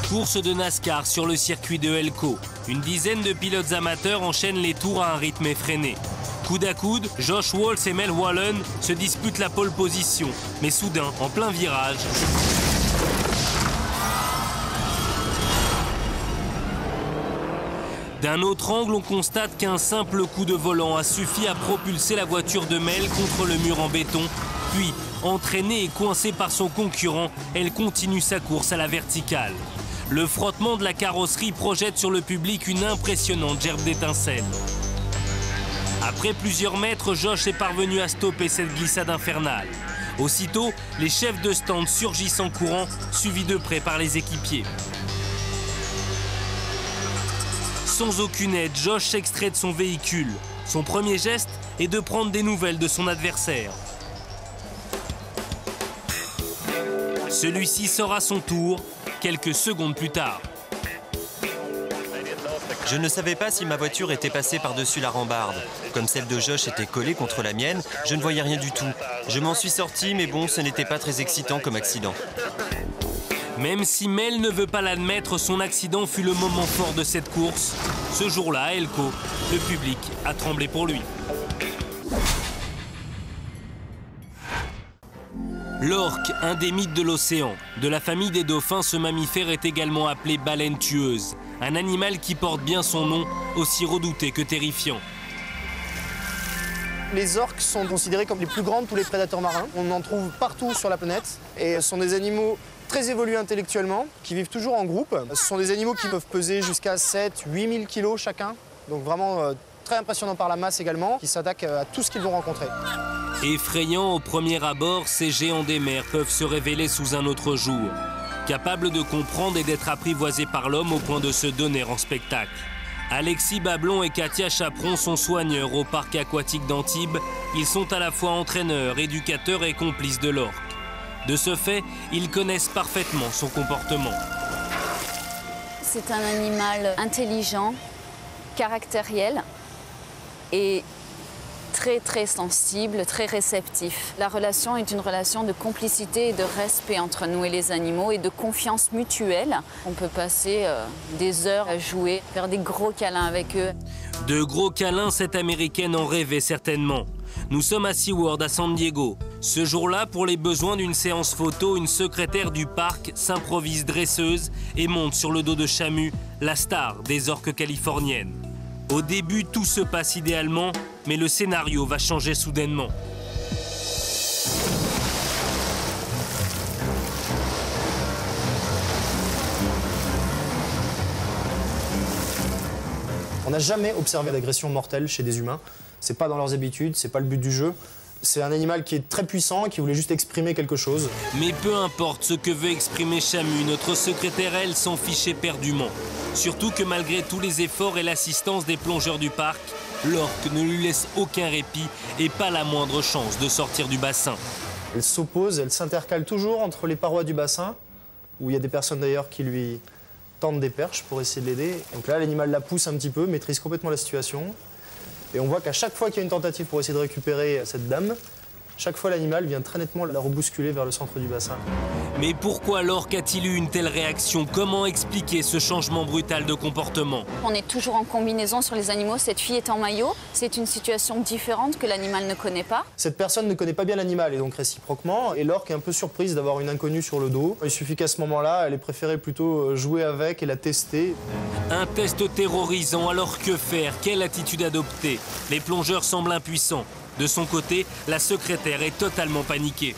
Course de NASCAR sur le circuit de Elko. Une dizaine de pilotes amateurs enchaînent les tours à un rythme effréné. Coude à coude, Josh Walsh et Mel Wallin se disputent la pole position. Mais soudain, en plein virage, d'un autre angle, on constate qu'un simple coup de volant a suffi à propulser la voiture de Mel contre le mur en béton. Puis, entraînée et coincée par son concurrent, elle continue sa course à la verticale. Le frottement de la carrosserie projette sur le public une impressionnante gerbe d'étincelles. Après plusieurs mètres, Josh est parvenu à stopper cette glissade infernale. Aussitôt, les chefs de stand surgissent en courant, suivis de près par les équipiers. Sans aucune aide, Josh s'extrait de son véhicule. Son premier geste est de prendre des nouvelles de son adversaire. Celui-ci sort à son tour, quelques secondes plus tard. Je ne savais pas si ma voiture était passée par-dessus la rambarde. Comme celle de Josh était collée contre la mienne, je ne voyais rien du tout. Je m'en suis sorti, mais bon, ce n'était pas très excitant comme accident. Même si Mel ne veut pas l'admettre, son accident fut le moment fort de cette course. Ce jour-là, à Elko, le public a tremblé pour lui. L'orque, un des mythes de l'océan. De la famille des dauphins, ce mammifère est également appelé baleine tueuse. Un animal qui porte bien son nom, aussi redouté que terrifiant. Les orques sont considérés comme les plus grands de tous les prédateurs marins. On en trouve partout sur la planète et ce sont des animaux très évolués intellectuellement, qui vivent toujours en groupe. Ce sont des animaux qui peuvent peser jusqu'à 7-8 000 kilos chacun. Donc vraiment très impressionnant par la masse également, qui s'attaquent à tout ce qu'ils vont rencontrer. Effrayants au premier abord, ces géants des mers peuvent se révéler sous un autre jour. Capables de comprendre et d'être apprivoisés par l'homme au point de se donner en spectacle. Alexis Bablon et Katia Chaperon sont soigneurs au parc aquatique d'Antibes. Ils sont à la fois entraîneurs, éducateurs et complices de l'orque. De ce fait, ils connaissent parfaitement son comportement. C'est un animal intelligent, caractériel et très sensible, très réceptif. La relation est une relation de complicité et de respect entre nous et les animaux et de confiance mutuelle. On peut passer des heures à jouer, faire des gros câlins avec eux. De gros câlins, cette Américaine en rêvait certainement. Nous sommes à SeaWorld à San Diego. Ce jour-là, pour les besoins d'une séance photo, une secrétaire du parc s'improvise dresseuse et monte sur le dos de Chamu, la star des orques californiennes. Au début, tout se passe idéalement, mais le scénario va changer soudainement. On n'a jamais observé d'agression mortelle chez des humains. C'est pas dans leurs habitudes, c'est pas le but du jeu. C'est un animal qui est très puissant, qui voulait juste exprimer quelque chose. Mais peu importe ce que veut exprimer Chamu, notre secrétaire, elle, s'en fichait éperdument. Surtout que malgré tous les efforts et l'assistance des plongeurs du parc, l'orque ne lui laisse aucun répit et pas la moindre chance de sortir du bassin. Elle s'oppose, elle s'intercale toujours entre les parois du bassin, où il y a des personnes d'ailleurs qui lui tendent des perches pour essayer de l'aider. Donc là, l'animal la pousse un petit peu, maîtrise complètement la situation. Et on voit qu'à chaque fois qu'il y a une tentative pour essayer de récupérer cette dame, chaque fois l'animal vient très nettement la rebousculer vers le centre du bassin. Mais pourquoi l'orque a-t-il eu une telle réaction? Comment expliquer ce changement brutal de comportement? On est toujours en combinaison sur les animaux. Cette fille est en maillot. C'est une situation différente que l'animal ne connaît pas. Cette personne ne connaît pas bien l'animal et donc réciproquement. Et l'orque est un peu surprise d'avoir une inconnue sur le dos. Il suffit qu'à ce moment-là, elle ait préféré plutôt jouer avec et la tester. Un test terrorisant, alors que faire? Quelle attitude adopter? Les plongeurs semblent impuissants. De son côté, la secrétaire est totalement paniquée.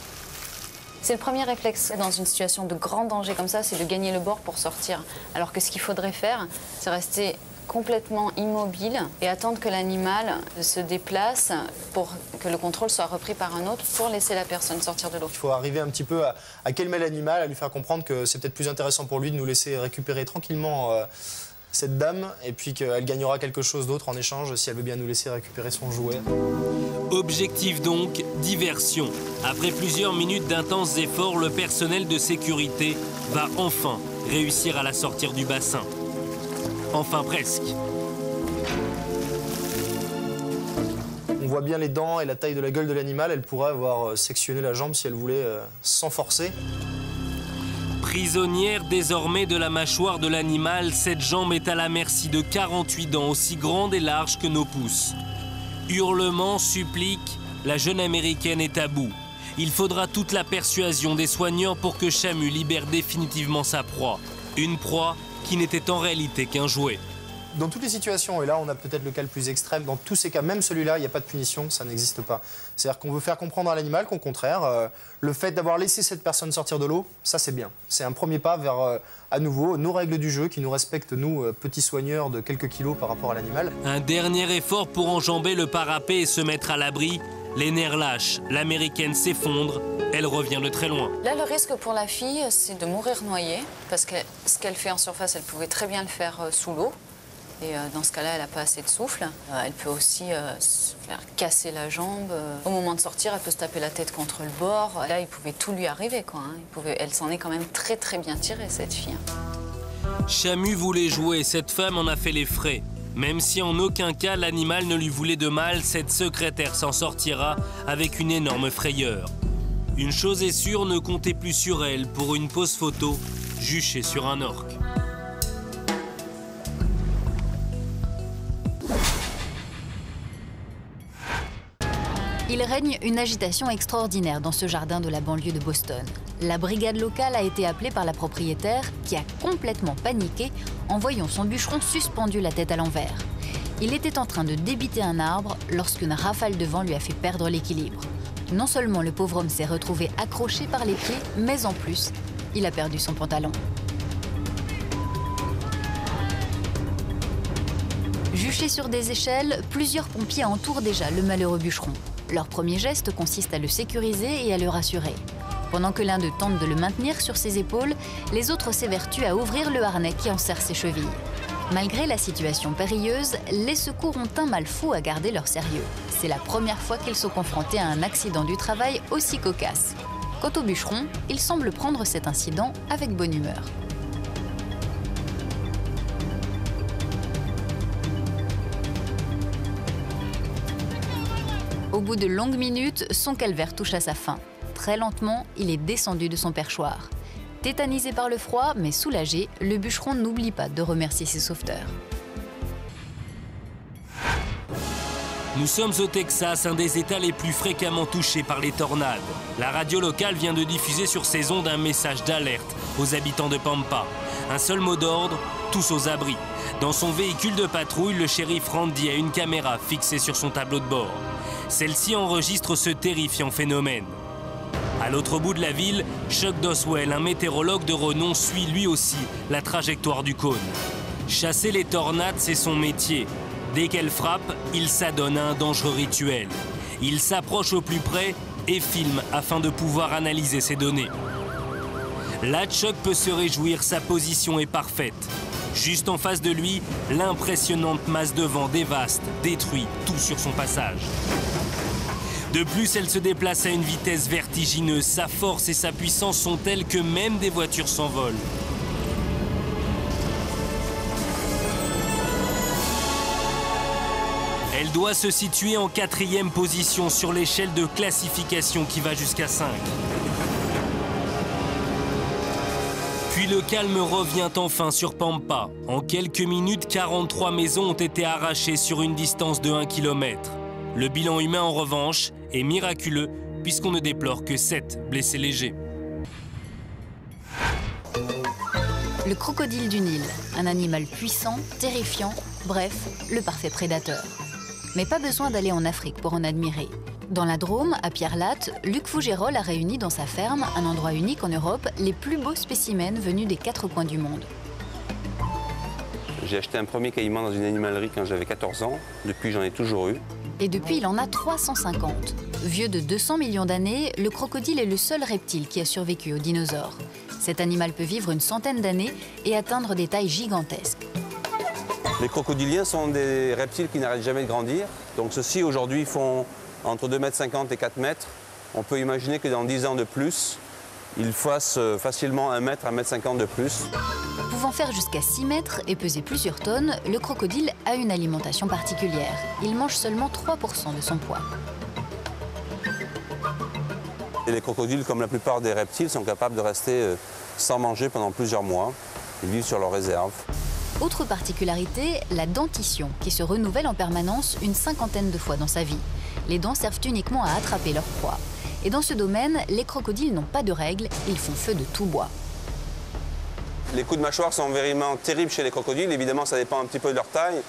C'est le premier réflexe dans une situation de grand danger comme ça, c'est de gagner le bord pour sortir. Alors que ce qu'il faudrait faire, c'est rester complètement immobile et attendre que l'animal se déplace pour que le contrôle soit repris par un autre pour laisser la personne sortir de l'eau. Il faut arriver un petit peu à calmer l'animal, à lui faire comprendre que c'est peut-être plus intéressant pour lui de nous laisser récupérer tranquillement cette dame et puis qu'elle gagnera quelque chose d'autre en échange si elle veut bien nous laisser récupérer son jouet. Objectif donc, diversion. Après plusieurs minutes d'intenses efforts, le personnel de sécurité va enfin réussir à la sortir du bassin. Enfin presque. On voit bien les dents et la taille de la gueule de l'animal. Elle pourrait avoir sectionné la jambe si elle voulait sans forcer. Prisonnière désormais de la mâchoire de l'animal, cette jambe est à la merci de 48 dents aussi grandes et larges que nos pouces. Hurlements, suppliques, la jeune américaine est à bout. Il faudra toute la persuasion des soigneurs pour que Chamu libère définitivement sa proie. Une proie qui n'était en réalité qu'un jouet. Dans toutes les situations, et là on a peut-être le cas le plus extrême, dans tous ces cas, même celui-là, il n'y a pas de punition, ça n'existe pas. C'est-à-dire qu'on veut faire comprendre à l'animal qu'au contraire, le fait d'avoir laissé cette personne sortir de l'eau, ça c'est bien. C'est un premier pas vers, à nouveau, nos règles du jeu qui nous respectent, nous, petits soigneurs de quelques kilos par rapport à l'animal. Un dernier effort pour enjamber le parapet et se mettre à l'abri. Les nerfs lâchent, l'américaine s'effondre, elle revient de très loin. Là, le risque pour la fille, c'est de mourir noyée, parce que ce qu'elle fait en surface, elle pouvait très bien le faire sous l'eau. Et dans ce cas-là, elle n'a pas assez de souffle. Elle peut aussi se faire casser la jambe. Au moment de sortir, elle peut se taper la tête contre le bord. Là, il pouvait tout lui arriver, quoi. Elle s'en est quand même très très bien tirée, cette fille. Chamu voulait jouer, cette femme en a fait les frais. Même si en aucun cas l'animal ne lui voulait de mal, cette secrétaire s'en sortira avec une énorme frayeur. Une chose est sûre, ne comptez plus sur elle pour une pose photo juchée sur un orque. Il règne une agitation extraordinaire dans ce jardin de la banlieue de Boston. La brigade locale a été appelée par la propriétaire qui a complètement paniqué en voyant son bûcheron suspendu la tête à l'envers. Il était en train de débiter un arbre lorsqu'une rafale de vent lui a fait perdre l'équilibre. Non seulement le pauvre homme s'est retrouvé accroché par les pieds, mais en plus, il a perdu son pantalon. Juché sur des échelles, plusieurs pompiers entourent déjà le malheureux bûcheron. Leur premier geste consiste à le sécuriser et à le rassurer. Pendant que l'un d'eux tente de le maintenir sur ses épaules, les autres s'évertuent à ouvrir le harnais qui enserre ses chevilles. Malgré la situation périlleuse, les secours ont un mal fou à garder leur sérieux. C'est la première fois qu'ils sont confrontés à un accident du travail aussi cocasse. Quant au bûcheron, il semble prendre cet incident avec bonne humeur. Au bout de longues minutes, son calvaire touche à sa fin. Très lentement, il est descendu de son perchoir. Tétanisé par le froid, mais soulagé, le bûcheron n'oublie pas de remercier ses sauveteurs. Nous sommes au Texas, un des États les plus fréquemment touchés par les tornades. La radio locale vient de diffuser sur ses ondes un message d'alerte aux habitants de Pampa. Un seul mot d'ordre, tous aux abris. Dans son véhicule de patrouille, le shérif Randy a une caméra fixée sur son tableau de bord. Celle-ci enregistre ce terrifiant phénomène. À l'autre bout de la ville, Chuck Doswell, un météorologue de renom, suit lui aussi la trajectoire du cône. Chasser les tornades, c'est son métier. Dès qu'elles frappent, il s'adonne à un dangereux rituel. Il s'approche au plus près et filme afin de pouvoir analyser ses données. Là, Chuck peut se réjouir, sa position est parfaite. Juste en face de lui, l'impressionnante masse de vent dévaste, détruit tout sur son passage. De plus, elle se déplace à une vitesse vertigineuse. Sa force et sa puissance sont telles que même des voitures s'envolent. Elle doit se situer en 4e position sur l'échelle de classification qui va jusqu'à 5. Puis le calme revient enfin sur Pampa. En quelques minutes, 43 maisons ont été arrachées sur une distance de 1 km. Le bilan humain, en revanche, est miraculeux puisqu'on ne déplore que 7 blessés légers. Le crocodile du Nil, un animal puissant, terrifiant, bref, le parfait prédateur. Mais pas besoin d'aller en Afrique pour en admirer. Dans la Drôme, à Pierre-Latte, Luc Fougerolles a réuni dans sa ferme, un endroit unique en Europe, les plus beaux spécimens venus des 4 coins du monde. J'ai acheté un premier caïman dans une animalerie quand j'avais 14 ans. Depuis, j'en ai toujours eu. Et depuis, il en a 350. Vieux de 200 millions d'années, le crocodile est le seul reptile qui a survécu aux dinosaures. Cet animal peut vivre une centaine d'années et atteindre des tailles gigantesques. Les crocodiliens sont des reptiles qui n'arrêtent jamais de grandir. Donc ceux-ci, aujourd'hui, font entre 2,50 m et 4 mètres. On peut imaginer que dans 10 ans de plus, ils fassent facilement 1 mètre, 1,50 m de plus. Pouvant faire jusqu'à 6 mètres et peser plusieurs tonnes, le crocodile a une alimentation particulière. Il mange seulement 3% de son poids. Et les crocodiles, comme la plupart des reptiles, sont capables de rester sans manger pendant plusieurs mois. Ils vivent sur leurs réserves. Autre particularité, la dentition, qui se renouvelle en permanence une 50aine de fois dans sa vie. Les dents servent uniquement à attraper leur proie. Et dans ce domaine, les crocodiles n'ont pas de règles, ils font feu de tout bois. Les coups de mâchoire sont vraiment terribles chez les crocodiles. Évidemment, ça dépend un petit peu de leur taille.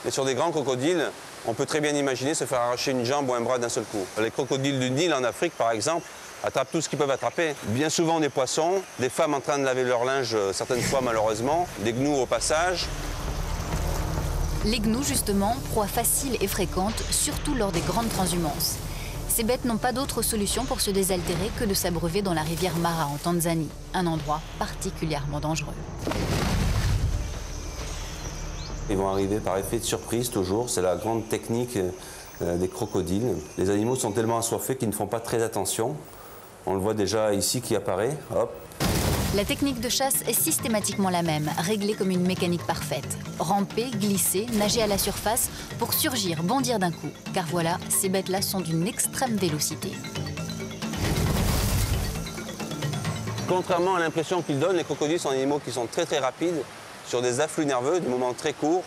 Mais sur des grands crocodiles, on peut très bien imaginer se faire arracher une jambe ou un bras d'un seul coup. Les crocodiles du Nil en Afrique, par exemple, attrapent tout ce qu'ils peuvent attraper. Bien souvent des poissons, des femmes en train de laver leur linge, certaines fois malheureusement, des gnous au passage. Les gnous, justement, proie facile et fréquente, surtout lors des grandes transhumances. Ces bêtes n'ont pas d'autre solution pour se désaltérer que de s'abreuver dans la rivière Mara en Tanzanie, un endroit particulièrement dangereux. Ils vont arriver par effet de surprise toujours, c'est la grande technique des crocodiles. Les animaux sont tellement assoiffés qu'ils ne font pas très attention. On le voit déjà ici qui apparaît, hop. La technique de chasse est systématiquement la même, réglée comme une mécanique parfaite. Ramper, glisser, nager à la surface pour surgir, bondir d'un coup. Car voilà, ces bêtes-là sont d'une extrême vélocité. Contrairement à l'impression qu'ils donnent, les crocodiles sont des animaux qui sont très rapides sur des afflux nerveux, des moments très courts,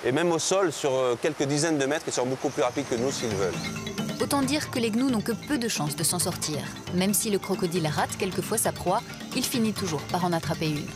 et même au sol sur quelques dizaines de mètres, ils sont beaucoup plus rapides que nous s'ils veulent. Autant dire que les gnous n'ont que peu de chances de s'en sortir. Même si le crocodile rate quelquefois sa proie, il finit toujours par en attraper une.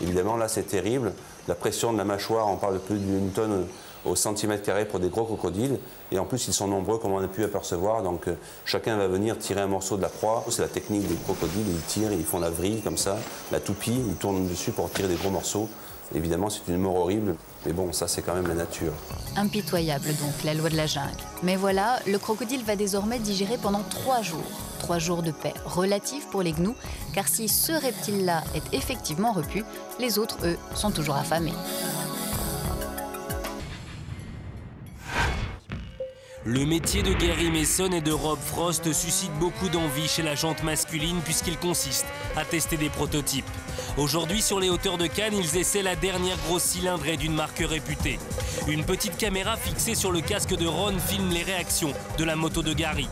Évidemment, là, c'est terrible. La pression de la mâchoire, on parle de plus d'une tonne au centimètre carré pour des gros crocodiles. Et en plus, ils sont nombreux, comme on a pu apercevoir. Donc, chacun va venir tirer un morceau de la proie. C'est la technique des crocodiles. Ils tirent, ils font la vrille comme ça, la toupie. Ils tournent dessus pour tirer des gros morceaux. Évidemment, c'est une mort horrible. Mais bon, ça, c'est quand même la nature. Impitoyable donc, la loi de la jungle. Mais voilà, le crocodile va désormais digérer pendant 3 jours. 3 jours de paix relative pour les gnous, car si ce reptile-là est effectivement repu, les autres, eux, sont toujours affamés. Le métier de Gary Mason et de Rob Frost suscite beaucoup d'envie chez la jante masculine puisqu'il consiste à tester des prototypes. Aujourd'hui, sur les hauteurs de Cannes, ils essaient la dernière grosse cylindrée d'une marque réputée. Une petite caméra fixée sur le casque de Ron filme les réactions de la moto de Gary.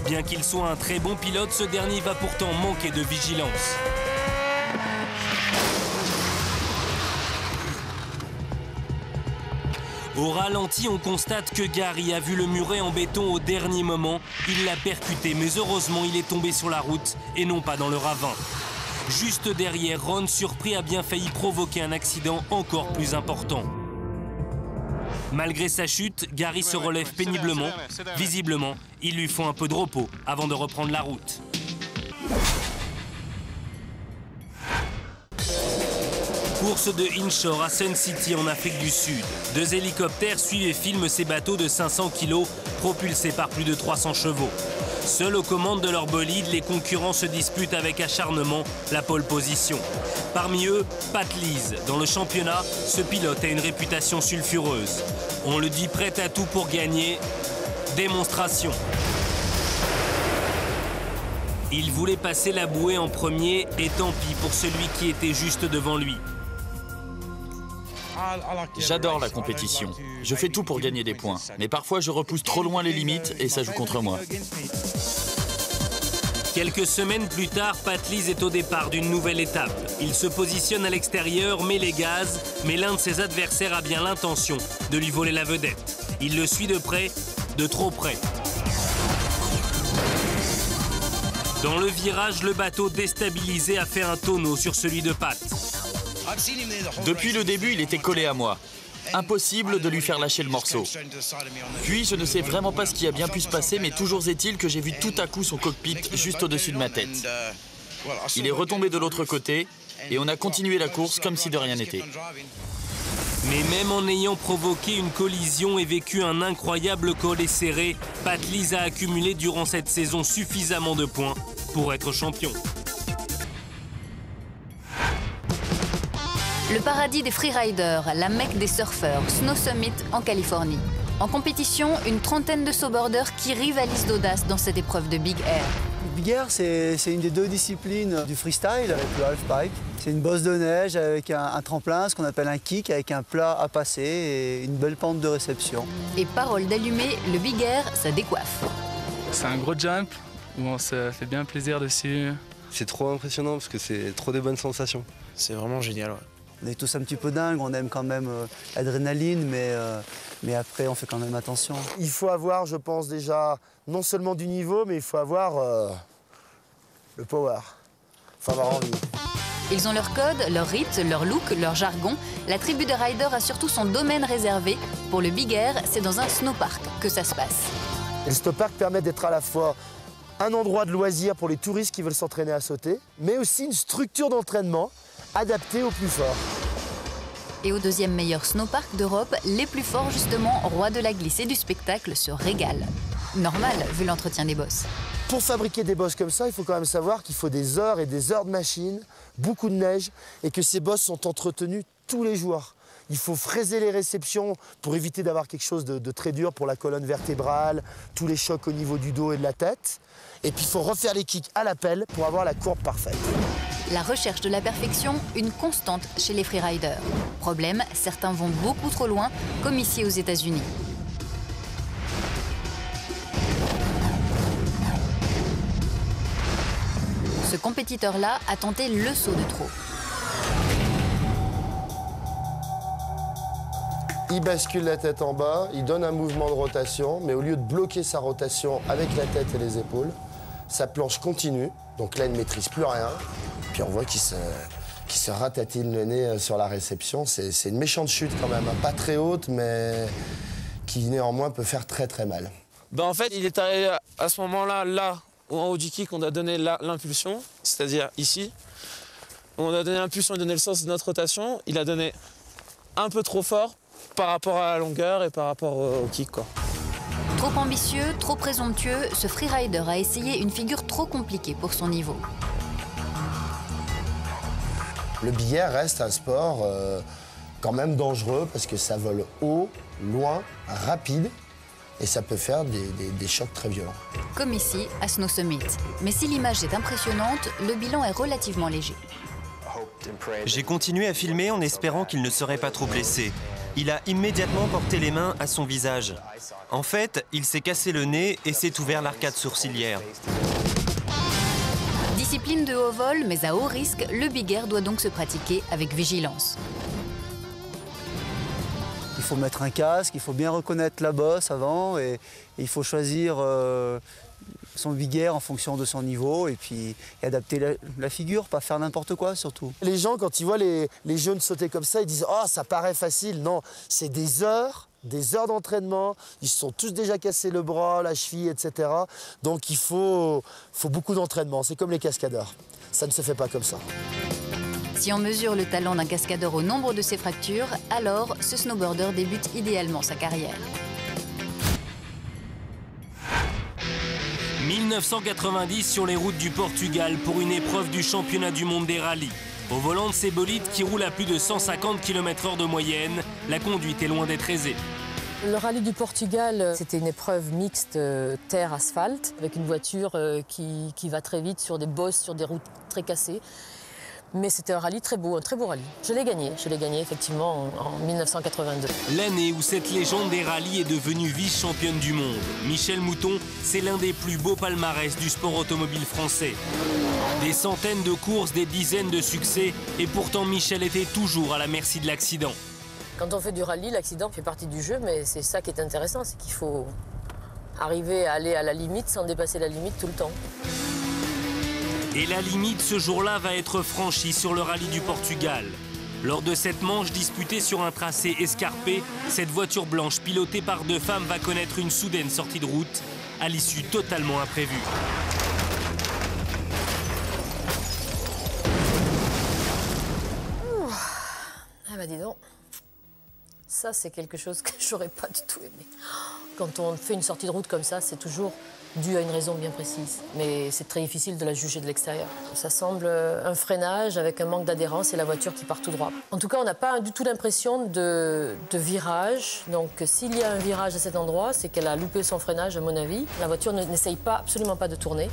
Bien qu'il soit un très bon pilote, ce dernier va pourtant manquer de vigilance. Au ralenti, on constate que Gary a vu le muret en béton au dernier moment. Il l'a percuté, mais heureusement, il est tombé sur la route et non pas dans le ravin. Juste derrière, Ron, surpris, a bien failli provoquer un accident encore plus important. Malgré sa chute, Gary se relève péniblement. Visiblement, il lui faut un peu de repos avant de reprendre la route. Course de inshore à Sun City en Afrique du Sud. 2 hélicoptères suivent et filment ces bateaux de 500 kg propulsés par plus de 300 chevaux. Seuls aux commandes de leur bolide, les concurrents se disputent avec acharnement la pole position. Parmi eux, Pat Lees. Dans le championnat, ce pilote a une réputation sulfureuse. On le dit prêt à tout pour gagner. Démonstration. Il voulait passer la bouée en premier et tant pis pour celui qui était juste devant lui. J'adore la compétition. Je fais tout pour gagner des points. Mais parfois, je repousse trop loin les limites et ça joue contre moi. Quelques semaines plus tard, Pat Lees est au départ d'une nouvelle étape. Il se positionne à l'extérieur, met les gaz, mais l'un de ses adversaires a bien l'intention de lui voler la vedette. Il le suit de près, de trop près. Dans le virage, le bateau déstabilisé a fait un tonneau sur celui de Pat. Depuis le début, il était collé à moi. Impossible de lui faire lâcher le morceau. Puis, je ne sais vraiment pas ce qui a bien pu se passer, mais toujours est-il que j'ai vu tout à coup son cockpit juste au-dessus de ma tête. Il est retombé de l'autre côté et on a continué la course comme si de rien n'était. Mais même en ayant provoqué une collision et vécu un incroyable collet serré, Pat Lees a accumulé durant cette saison suffisamment de points pour être champion. Le paradis des freeriders, la Mecque des surfeurs, Snow Summit en Californie. En compétition, une trentaine de snowboarders qui rivalisent d'audace dans cette épreuve de Big Air. Le Big Air, c'est une des deux disciplines du freestyle avec le halfpipe. C'est une bosse de neige avec un tremplin, ce qu'on appelle un kick, avec un plat à passer et une belle pente de réception. Et parole d'allumé, le Big Air, ça décoiffe. C'est un gros jump, bon, ça fait bien plaisir dessus. C'est trop impressionnant parce que c'est trop des bonnes sensations. C'est vraiment génial, ouais. On est tous un petit peu dingues, on aime quand même l'adrénaline, mais après on fait quand même attention. Il faut avoir, je pense déjà, non seulement du niveau, mais il faut avoir le power. Il faut avoir envie. Ils ont leur code, leur rite, leur look, leur jargon. La tribu des riders a surtout son domaine réservé. Pour le Big Air, c'est dans un snowpark que ça se passe. Et le snowpark permet d'être à la fois un endroit de loisir pour les touristes qui veulent s'entraîner à sauter, mais aussi une structure d'entraînement adaptée aux plus forts. Et au deuxième meilleur snowpark d'Europe, les plus forts justement, rois de la glisse et du spectacle, se régalent. Normal, vu l'entretien des bosses. Pour fabriquer des bosses comme ça, il faut quand même savoir qu'il faut des heures et des heures de machine, beaucoup de neige, et que ces bosses sont entretenues tous les jours. Il faut fraiser les réceptions pour éviter d'avoir quelque chose de très dur pour la colonne vertébrale, tous les chocs au niveau du dos et de la tête. Et puis il faut refaire les kicks à la pelle pour avoir la courbe parfaite. La recherche de la perfection, une constante chez les freeriders. Problème, certains vont beaucoup trop loin, comme ici aux États-Unis. Ce compétiteur-là a tenté le saut de trop. Il bascule la tête en bas, il donne un mouvement de rotation, mais au lieu de bloquer sa rotation avec la tête et les épaules, sa planche continue. Donc là, il ne maîtrise plus rien. Puis on voit qu'il se ratatine le nez sur la réception. C'est une méchante chute quand même, hein. Pas très haute, mais qui néanmoins peut faire très très mal. En fait, il est arrivé à ce moment-là, là, en haut du kick, on a donné l'impulsion, c'est-à-dire ici. On a donné l'impulsion et donné le sens de notre rotation. Il a donné un peu trop fort par rapport à la longueur et par rapport au kick, quoi. Trop ambitieux, trop présomptueux, ce freerider a essayé une figure trop compliquée pour son niveau. Le Big Air reste un sport quand même dangereux parce que ça vole haut, loin, rapide et ça peut faire des chocs très violents. Comme ici, à Snow Summit. Mais si l'image est impressionnante, le bilan est relativement léger. J'ai continué à filmer en espérant qu'il ne serait pas trop blessé. Il a immédiatement porté les mains à son visage. En fait, il s'est cassé le nez et s'est ouvert l'arcade sourcilière. Discipline de haut vol, mais à haut risque, le Big Air doit donc se pratiquer avec vigilance. Il faut mettre un casque, il faut bien reconnaître la bosse avant et il faut choisir son Big Air en fonction de son niveau et puis adapter la figure, pas faire n'importe quoi surtout. Les gens, quand ils voient les jeunes sauter comme ça, ils disent « Oh, ça paraît facile ». Non, c'est des heures d'entraînement. Ils se sont tous déjà cassés le bras, la cheville, etc. Donc il faut beaucoup d'entraînement. C'est comme les cascadeurs. Ça ne se fait pas comme ça. Si on mesure le talent d'un cascadeur au nombre de ses fractures, alors ce snowboarder débute idéalement sa carrière. 1990 sur les routes du Portugal pour une épreuve du championnat du monde des rallyes. Au volant de ces bolides qui roulent à plus de 150 km/h de moyenne, la conduite est loin d'être aisée. Le rallye du Portugal, c'était une épreuve mixte terre-asphalte, avec une voiture qui va très vite sur des bosses, sur des routes très cassées. Mais c'était un rallye très beau, un très beau rallye. Je l'ai gagné effectivement en 1982. L'année où cette légende des rallyes est devenue vice-championne du monde. Michel Mouton, c'est l'un des plus beaux palmarès du sport automobile français. Des centaines de courses, des dizaines de succès, et pourtant Michel était toujours à la merci de l'accident. Quand on fait du rallye, l'accident fait partie du jeu, mais c'est ça qui est intéressant, c'est qu'il faut arriver à aller à la limite sans dépasser la limite tout le temps. Et la limite ce jour-là va être franchie sur le rallye du Portugal. Lors de cette manche disputée sur un tracé escarpé, cette voiture blanche pilotée par deux femmes va connaître une soudaine sortie de route, à l'issue totalement imprévue. Ah bah dis donc, ça c'est quelque chose que j'aurais pas du tout aimé. Quand on fait une sortie de route comme ça, c'est toujours dû à une raison bien précise. Mais c'est très difficile de la juger de l'extérieur. Ça semble un freinage avec un manque d'adhérence et la voiture qui part tout droit. En tout cas, on n'a pas du tout l'impression de virage. Donc s'il y a un virage à cet endroit, c'est qu'elle a loupé son freinage, à mon avis. La voiture n'essaye absolument pas de tourner.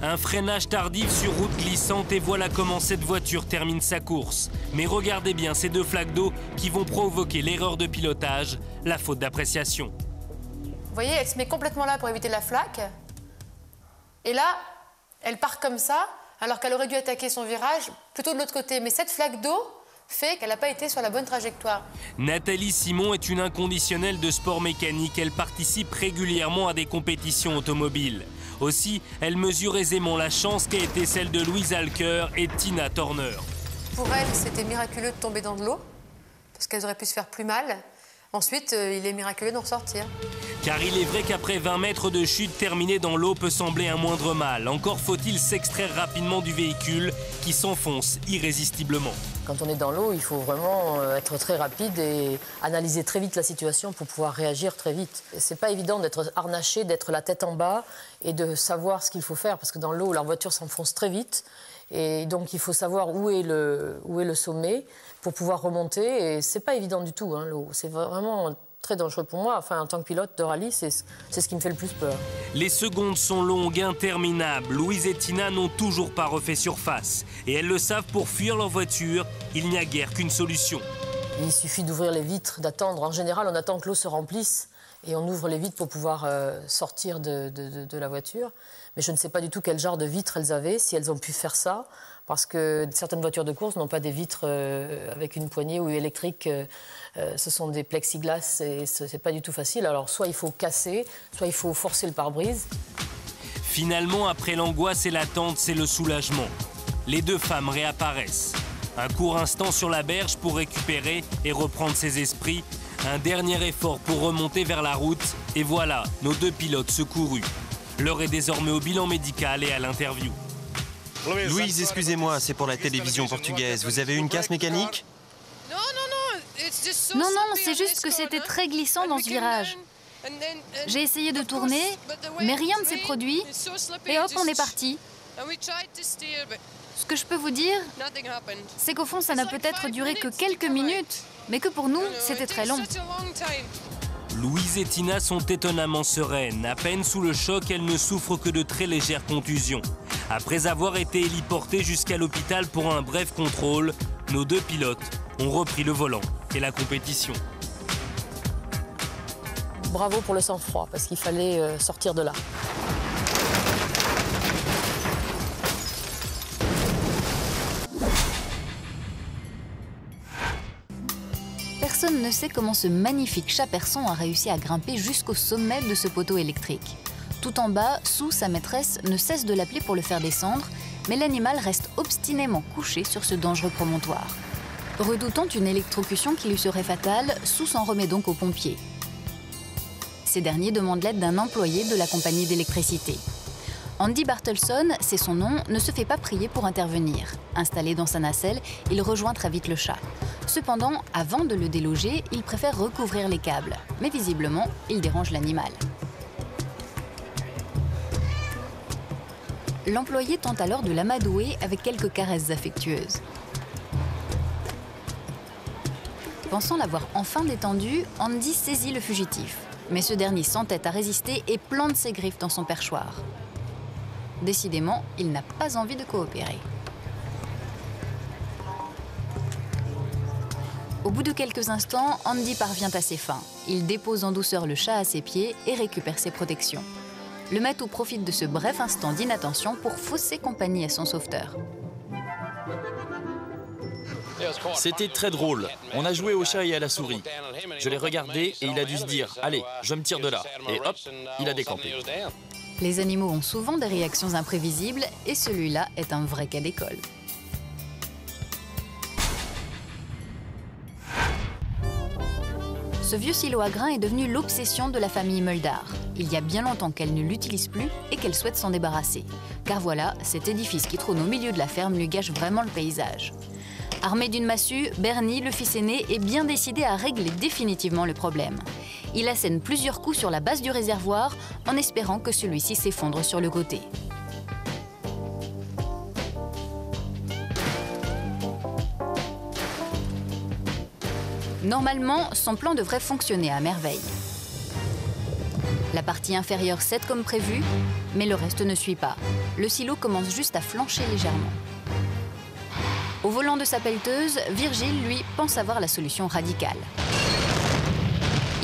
Un freinage tardif sur route glissante et voilà comment cette voiture termine sa course. Mais regardez bien ces deux flaques d'eau qui vont provoquer l'erreur de pilotage, la faute d'appréciation. Vous voyez, elle se met complètement là pour éviter la flaque. Et là, elle part comme ça, alors qu'elle aurait dû attaquer son virage plutôt de l'autre côté. Mais cette flaque d'eau fait qu'elle n'a pas été sur la bonne trajectoire. Nathalie Simon est une inconditionnelle de sport mécanique. Elle participe régulièrement à des compétitions automobiles. Aussi, elle mesure aisément la chance qu'a été celle de Louise Alker et Tina Turner. Pour elle, c'était miraculeux de tomber dans de l'eau, parce qu'elles auraient pu se faire plus mal. Ensuite, il est miraculeux d'en ressortir. Car il est vrai qu'après 20 mètres de chute, terminer dans l'eau peut sembler un moindre mal. Encore faut-il s'extraire rapidement du véhicule qui s'enfonce irrésistiblement. Quand on est dans l'eau, il faut vraiment être très rapide et analyser très vite la situation pour pouvoir réagir très vite. C'est pas évident d'être harnaché, d'être la tête en bas et de savoir ce qu'il faut faire, parce que dans l'eau, la voiture s'enfonce très vite. Et donc, il faut savoir où est le sommet pour pouvoir remonter. Et c'est pas évident du tout, hein, l'eau. C'est vraiment très dangereux pour moi. Enfin, en tant que pilote de rallye, c'est ce qui me fait le plus peur. Les secondes sont longues, interminables. Louise et Tina n'ont toujours pas refait surface. Et elles le savent, pour fuir leur voiture, il n'y a guère qu'une solution. Il suffit d'ouvrir les vitres, d'attendre. En général, on attend que l'eau se remplisse et on ouvre les vitres pour pouvoir sortir de la voiture. Mais je ne sais pas du tout quel genre de vitres elles avaient, si elles ont pu faire ça, parce que certaines voitures de course n'ont pas des vitres avec une poignée ou électriques. Ce sont des plexiglas et c'est pas du tout facile. Alors soit il faut casser, soit il faut forcer le pare-brise. Finalement, après l'angoisse et l'attente, c'est le soulagement. Les deux femmes réapparaissent. Un court instant sur la berge pour récupérer et reprendre ses esprits. Un dernier effort pour remonter vers la route. Et voilà, nos deux pilotes secourus. L'heure est désormais au bilan médical et à l'interview. Louise, excusez-moi, c'est pour la télévision portugaise. Vous avez eu une casse mécanique? Non, c'est juste que c'était très glissant dans ce virage. J'ai essayé de tourner, mais rien ne s'est produit. Et hop, on est parti. Ce que je peux vous dire, c'est qu'au fond, ça n'a peut-être duré que quelques minutes, mais que pour nous, c'était très long. Louise et Tina sont étonnamment sereines. À peine sous le choc, elles ne souffrent que de très légères contusions. Après avoir été héliportées jusqu'à l'hôpital pour un bref contrôle, nos deux pilotes ont repris le volant et la compétition. Bravo pour le sang-froid, parce qu'il fallait sortir de là. Personne ne sait comment ce magnifique chat persan a réussi à grimper jusqu'au sommet de ce poteau électrique. Tout en bas, Sue, sa maîtresse, ne cesse de l'appeler pour le faire descendre, mais l'animal reste obstinément couché sur ce dangereux promontoire. Redoutant une électrocution qui lui serait fatale, Sue s'en remet donc aux pompiers. Ces derniers demandent l'aide d'un employé de la compagnie d'électricité. Andy Bartelson, c'est son nom, ne se fait pas prier pour intervenir. Installé dans sa nacelle, il rejoint très vite le chat. Cependant, avant de le déloger, il préfère recouvrir les câbles. Mais visiblement, il dérange l'animal. L'employé tente alors de l'amadouer avec quelques caresses affectueuses. Pensant l'avoir enfin détendu, Andy saisit le fugitif. Mais ce dernier s'entête à résister et plante ses griffes dans son perchoir. Décidément, il n'a pas envie de coopérer. Au bout de quelques instants, Andy parvient à ses fins. Il dépose en douceur le chat à ses pieds et récupère ses protections. Le matou profite de ce bref instant d'inattention pour fausser compagnie à son sauveteur. C'était très drôle. On a joué au chat et à la souris. Je l'ai regardé et il a dû se dire « Allez, je me tire de là ». Et hop, il a décampé. Les animaux ont souvent des réactions imprévisibles et celui-là est un vrai cas d'école. Ce vieux silo à grains est devenu l'obsession de la famille Muldaur. Il y a bien longtemps qu'elle ne l'utilise plus et qu'elle souhaite s'en débarrasser. Car voilà, cet édifice qui trône au milieu de la ferme lui gâche vraiment le paysage. Armé d'une massue, Bernie, le fils aîné, est bien décidé à régler définitivement le problème. il assène plusieurs coups sur la base du réservoir en espérant que celui-ci s'effondre sur le côté. Normalement, son plan devrait fonctionner à merveille. La partie inférieure cède comme prévu, mais le reste ne suit pas. Le silo commence juste à flancher légèrement. Au volant de sa pelleteuse, Virgile, lui, pense avoir la solution radicale.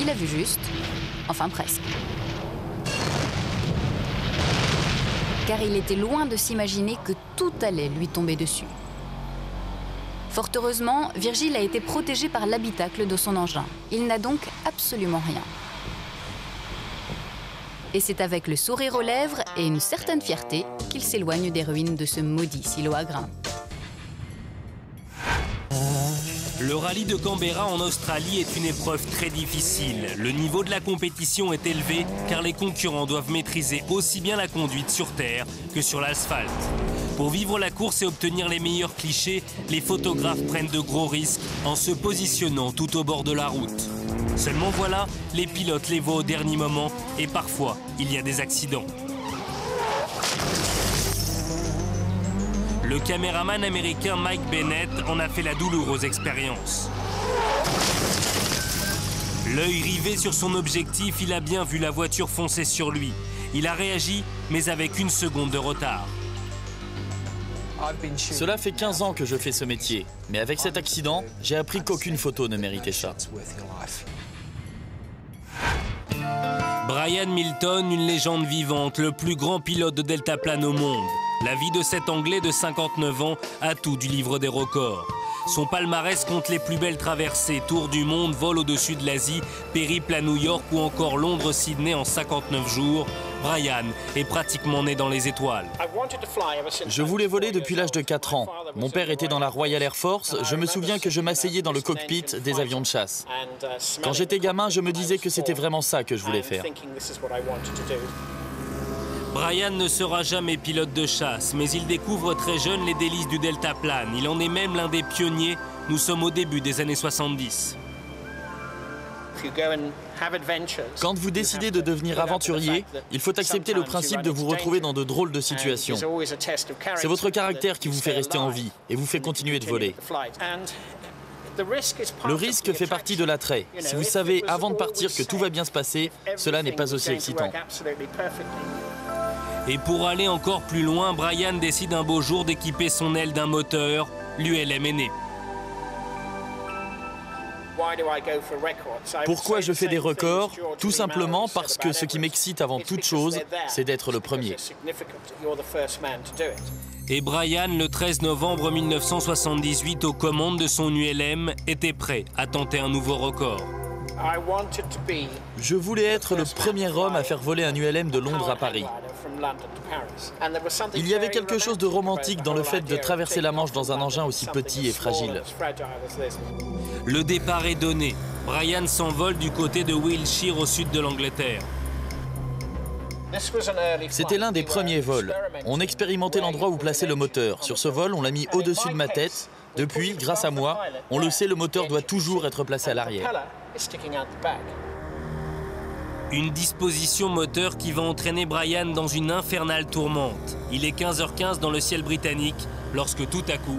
Il a vu juste, enfin presque. Car il était loin de s'imaginer que tout allait lui tomber dessus. Fort heureusement, Virgile a été protégé par l'habitacle de son engin. Il n'a donc absolument rien. Et c'est avec le sourire aux lèvres et une certaine fierté qu'il s'éloigne des ruines de ce maudit silo à grains. Le rallye de Canberra en Australie est une épreuve très difficile. Le niveau de la compétition est élevé car les concurrents doivent maîtriser aussi bien la conduite sur terre que sur l'asphalte. Pour vivre la course et obtenir les meilleurs clichés, les photographes prennent de gros risques en se positionnant tout au bord de la route. Seulement voilà, les pilotes les voient au dernier moment et parfois, il y a des accidents. Le caméraman américain Mike Bennett en a fait la douloureuse expérience. L'œil rivé sur son objectif, il a bien vu la voiture foncer sur lui. Il a réagi, mais avec une seconde de retard. Cela fait 15 ans que je fais ce métier, mais avec cet accident, j'ai appris qu'aucune photo ne méritait ça. Brian Milton, une légende vivante, le plus grand pilote de deltaplane au monde. La vie de cet Anglais de 59 ans a tout du livre des records. Son palmarès compte les plus belles traversées, tour du monde, vol au-dessus de l'Asie, périple à New York ou encore Londres-Sydney en 59 jours. Brian est pratiquement né dans les étoiles. Je voulais voler depuis l'âge de 4 ans. Mon père était dans la Royal Air Force. Je me souviens que je m'asseyais dans le cockpit des avions de chasse. Quand j'étais gamin, je me disais que c'était vraiment ça que je voulais faire. Brian ne sera jamais pilote de chasse, mais il découvre très jeune les délices du deltaplane. Il en est même l'un des pionniers. Nous sommes au début des années 70. Quand vous décidez de devenir aventurier, il faut accepter le principe de vous retrouver dans de drôles de situations. C'est votre caractère qui vous fait rester en vie et vous fait continuer de voler. Le risque fait partie de l'attrait. Si vous savez avant de partir que tout va bien se passer, cela n'est pas aussi excitant. Et pour aller encore plus loin, Brian décide un beau jour d'équiper son aile d'un moteur. L'ULM est né. Pourquoi je fais des records? Tout simplement parce que ce qui m'excite avant toute chose, c'est d'être le premier. Et Brian, le 13 novembre 1978, aux commandes de son ULM, était prêt à tenter un nouveau record. Je voulais être le premier homme à faire voler un ULM de Londres à Paris. Il y avait quelque chose de romantique dans le fait de traverser la Manche dans un engin aussi petit et fragile. Le départ est donné. Brian s'envole du côté de Wiltshire au sud de l'Angleterre. C'était l'un des premiers vols. On expérimentait l'endroit où placer le moteur. Sur ce vol, on l'a mis au-dessus de ma tête. Depuis, grâce à moi, on le sait, le moteur doit toujours être placé à l'arrière. Une disposition moteur qui va entraîner Brian dans une infernale tourmente. Il est 15h15 dans le ciel britannique lorsque tout à coup...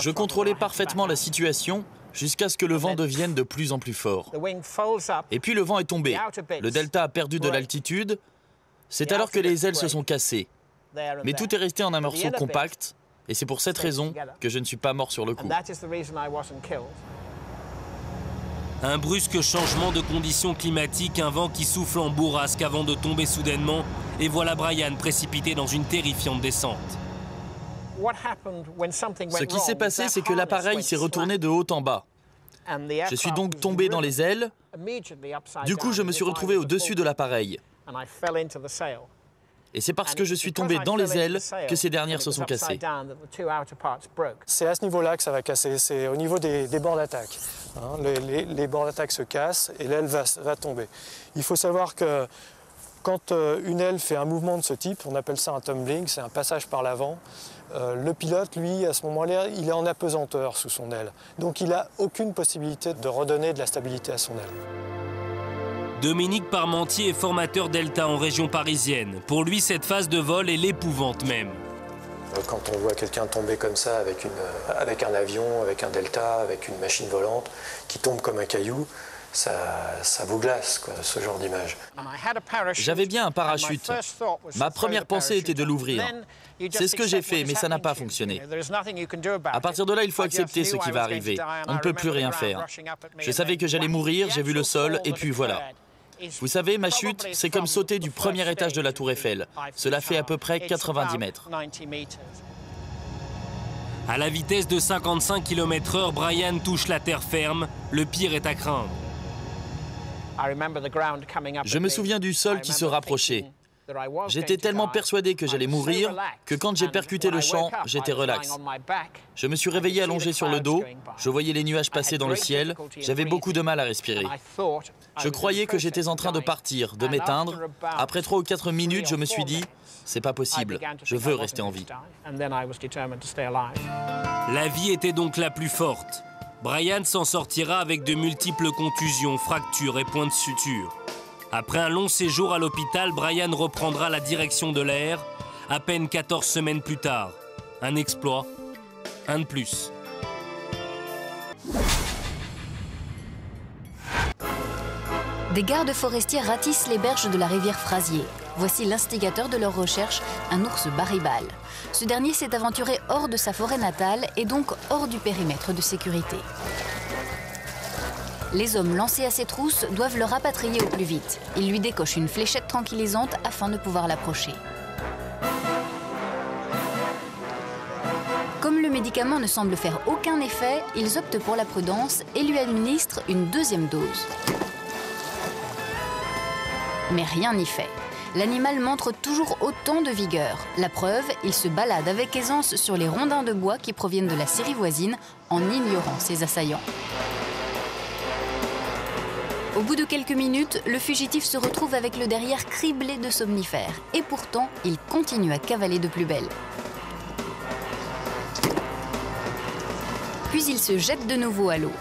Je contrôlais parfaitement la situation jusqu'à ce que le vent devienne de plus en plus fort. Et puis le vent est tombé. Le delta a perdu de l'altitude. C'est alors que les ailes se sont cassées. Mais tout est resté en un morceau compact. Et c'est pour cette raison que je ne suis pas mort sur le coup. Un brusque changement de conditions climatiques, un vent qui souffle en bourrasque avant de tomber soudainement. Et voilà Brian précipité dans une terrifiante descente. Ce qui s'est passé, c'est que l'appareil s'est retourné de haut en bas. Je suis donc tombé dans les ailes. Du coup, je me suis retrouvé au-dessus de l'appareil. Et c'est parce que je suis tombé dans les ailes que ces dernières se sont cassées. C'est à ce niveau-là que ça va casser, c'est au niveau des bords d'attaque. Hein, les bords d'attaque se cassent et l'aile va tomber. Il faut savoir que quand une aile fait un mouvement de ce type, on appelle ça un tumbling, c'est un passage par l'avant, Le pilote, lui, à ce moment-là, il est en apesanteur sous son aile. Donc il n'a aucune possibilité de redonner de la stabilité à son aile. Dominique Parmentier est formateur Delta en région parisienne. Pour lui, cette phase de vol est l'épouvante même. Quand on voit quelqu'un tomber comme ça avec un avion, avec un Delta, avec une machine volante qui tombe comme un caillou, ça vous glace, quoi, ce genre d'image. J'avais bien un parachute. Ma première pensée était de l'ouvrir. C'est ce que j'ai fait, mais ça n'a pas fonctionné. À partir de là, il faut accepter ce qui va arriver. On ne peut plus rien faire. Je savais que j'allais mourir, j'ai vu le sol, et puis voilà. Vous savez, ma chute, c'est comme sauter du premier étage de la Tour Eiffel. Cela fait à peu près 90 mètres. À la vitesse de 55 km/h, Brian touche la terre ferme. Le pire est à craindre. Je me souviens du sol qui se rapprochait. J'étais tellement persuadé que j'allais mourir que quand j'ai percuté le champ, j'étais relax. Je me suis réveillé allongé sur le dos, je voyais les nuages passer dans le ciel, j'avais beaucoup de mal à respirer. Je croyais que j'étais en train de partir, de m'éteindre. Après 3 ou 4 minutes, je me suis dit, c'est pas possible, je veux rester en vie. La vie était donc la plus forte. Brian s'en sortira avec de multiples contusions, fractures et points de suture. Après un long séjour à l'hôpital, Brian reprendra la direction de l'air à peine 14 semaines plus tard. Un exploit, un de plus. Des gardes forestiers ratissent les berges de la rivière Frazier. Voici l'instigateur de leur recherche, un ours baribal. Ce dernier s'est aventuré hors de sa forêt natale et donc hors du périmètre de sécurité. Les hommes lancés à ses trousses doivent le rapatrier au plus vite. Ils lui décochent une fléchette tranquillisante afin de pouvoir l'approcher. Comme le médicament ne semble faire aucun effet, ils optent pour la prudence et lui administrent une deuxième dose. Mais rien n'y fait. L'animal montre toujours autant de vigueur. La preuve, il se balade avec aisance sur les rondins de bois qui proviennent de la scierie voisine en ignorant ses assaillants. Au bout de quelques minutes, le fugitif se retrouve avec le derrière criblé de somnifères. Et pourtant, il continue à cavaler de plus belle. Puis il se jette de nouveau à l'eau.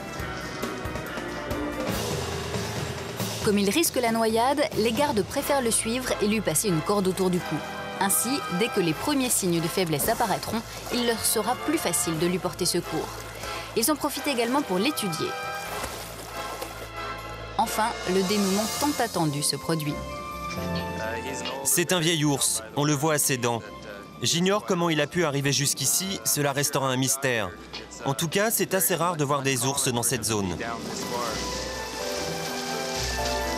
Comme il risque la noyade, les gardes préfèrent le suivre et lui passer une corde autour du cou. Ainsi, dès que les premiers signes de faiblesse apparaîtront, il leur sera plus facile de lui porter secours. Ils en profitent également pour l'étudier. Enfin, le dénouement tant attendu se produit. C'est un vieil ours, on le voit à ses dents. J'ignore comment il a pu arriver jusqu'ici, cela restera un mystère. En tout cas, c'est assez rare de voir des ours dans cette zone.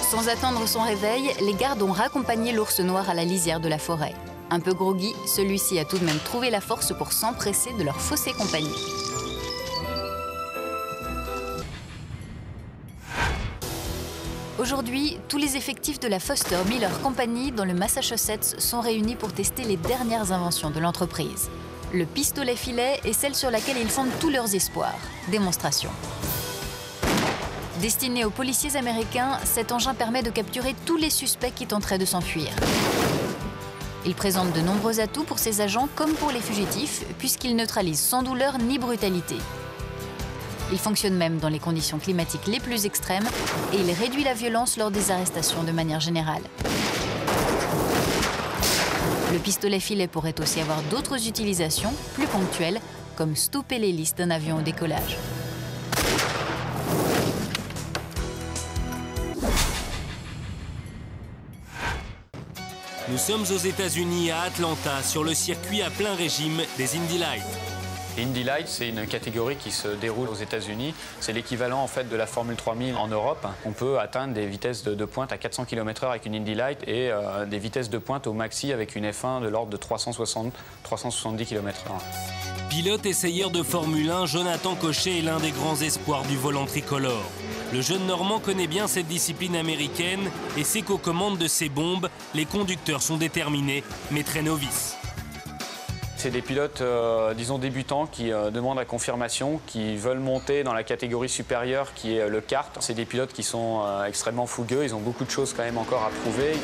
Sans attendre son réveil, les gardes ont raccompagné l'ours noir à la lisière de la forêt. Un peu groggy, celui-ci a tout de même trouvé la force pour s'empresser de leur faussée compagnie. Aujourd'hui, tous les effectifs de la Foster Miller Company dans le Massachusetts sont réunis pour tester les dernières inventions de l'entreprise. Le pistolet-filet est celle sur laquelle ils fondent tous leurs espoirs. Démonstration. Destiné aux policiers américains, cet engin permet de capturer tous les suspects qui tenteraient de s'enfuir. Il présente de nombreux atouts pour ses agents comme pour les fugitifs, puisqu'il neutralise sans douleur ni brutalité. Il fonctionne même dans les conditions climatiques les plus extrêmes et il réduit la violence lors des arrestations de manière générale. Le pistolet-filet pourrait aussi avoir d'autres utilisations, plus ponctuelles, comme stopper l'hélice d'un avion au décollage. Nous sommes aux États-Unis, à Atlanta, sur le circuit à plein régime des Indy Lights. Indy Lights, c'est une catégorie qui se déroule aux États-Unis. C'est l'équivalent en fait de la Formule 3000 en Europe. On peut atteindre des vitesses de pointe à 400 km/h avec une Indy Light et des vitesses de pointe au maxi avec une F1 de l'ordre de 370 km/h. Pilote essayeur de Formule 1, Jonathan Cochet est l'un des grands espoirs du volant tricolore. Le jeune Normand connaît bien cette discipline américaine et sait qu'aux commandes de ces bombes, les conducteurs sont déterminés, mais très novices. C'est des pilotes, disons, débutants qui demandent la confirmation, qui veulent monter dans la catégorie supérieure qui est le kart. C'est des pilotes qui sont extrêmement fougueux, ils ont beaucoup de choses quand même encore à prouver.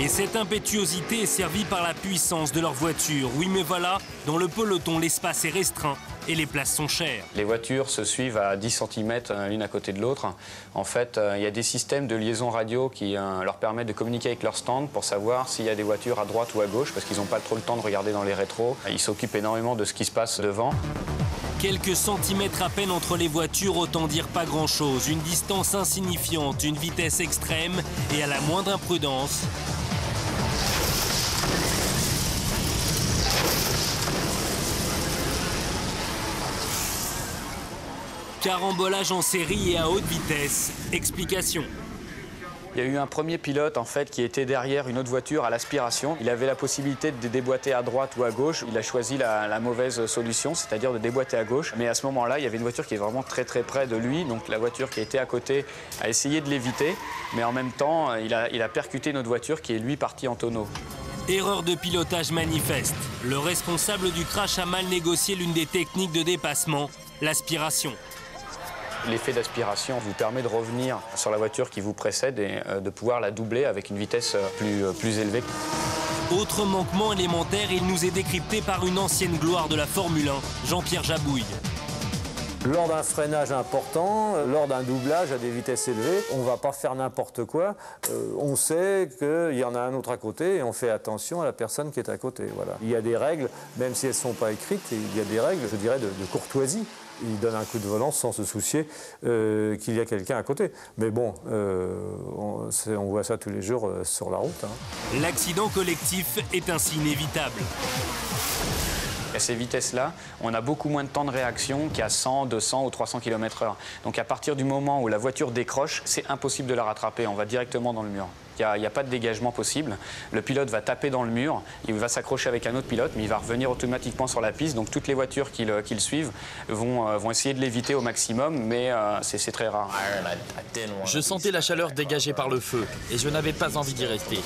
Et cette impétuosité est servie par la puissance de leur voiture. Oui, mais voilà, dans le peloton, l'espace est restreint et les places sont chères. Les voitures se suivent à 10 cm l'une à côté de l'autre. En fait, il y a des systèmes de liaison radio qui leur permettent de communiquer avec leur stand pour savoir s'il y a des voitures à droite ou à gauche, parce qu'ils n'ont pas trop le temps de regarder dans les rétros. Ils s'occupent énormément de ce qui se passe devant. Quelques centimètres à peine entre les voitures, autant dire pas grand-chose. Une distance insignifiante, une vitesse extrême et à la moindre imprudence... Carambolage en série et à haute vitesse. Explication. Il y a eu un premier pilote en fait qui était derrière une autre voiture à l'aspiration. Il avait la possibilité de déboîter à droite ou à gauche. Il a choisi la mauvaise solution, c'est-à-dire de déboîter à gauche. Mais à ce moment-là, il y avait une voiture qui est vraiment très près de lui. Donc la voiture qui était à côté a essayé de l'éviter. Mais en même temps, il a percuté une autre voiture qui est lui partie en tonneau. Erreur de pilotage manifeste. Le responsable du crash a mal négocié l'une des techniques de dépassement, l'aspiration. L'effet d'aspiration vous permet de revenir sur la voiture qui vous précède et de pouvoir la doubler avec une vitesse plus élevée. Autre manquement élémentaire, il nous est décrypté par une ancienne gloire de la Formule 1, Jean-Pierre Jabouille. Lors d'un freinage important, lors d'un doublage à des vitesses élevées, on ne va pas faire n'importe quoi. On sait qu'il y en a un autre à côté et on fait attention à la personne qui est à côté. Voilà. Il y a des règles, même si elles ne sont pas écrites, il y a des règles, je dirais, de courtoisie. Il donne un coup de volant sans se soucier qu'il y a quelqu'un à côté. Mais bon, on voit ça tous les jours sur la route. Hein. L'accident collectif est ainsi inévitable. À ces vitesses-là, on a beaucoup moins de temps de réaction qu'à 100, 200 ou 300 km/h. Donc à partir du moment où la voiture décroche, c'est impossible de la rattraper. On va directement dans le mur. Il n'y a pas de dégagement possible. Le pilote va taper dans le mur, il va s'accrocher avec un autre pilote, mais il va revenir automatiquement sur la piste. Donc toutes les voitures qui le suivent vont essayer de l'éviter au maximum, mais c'est très rare. Je sentais la chaleur dégagée par le feu et je n'avais pas envie d'y rester.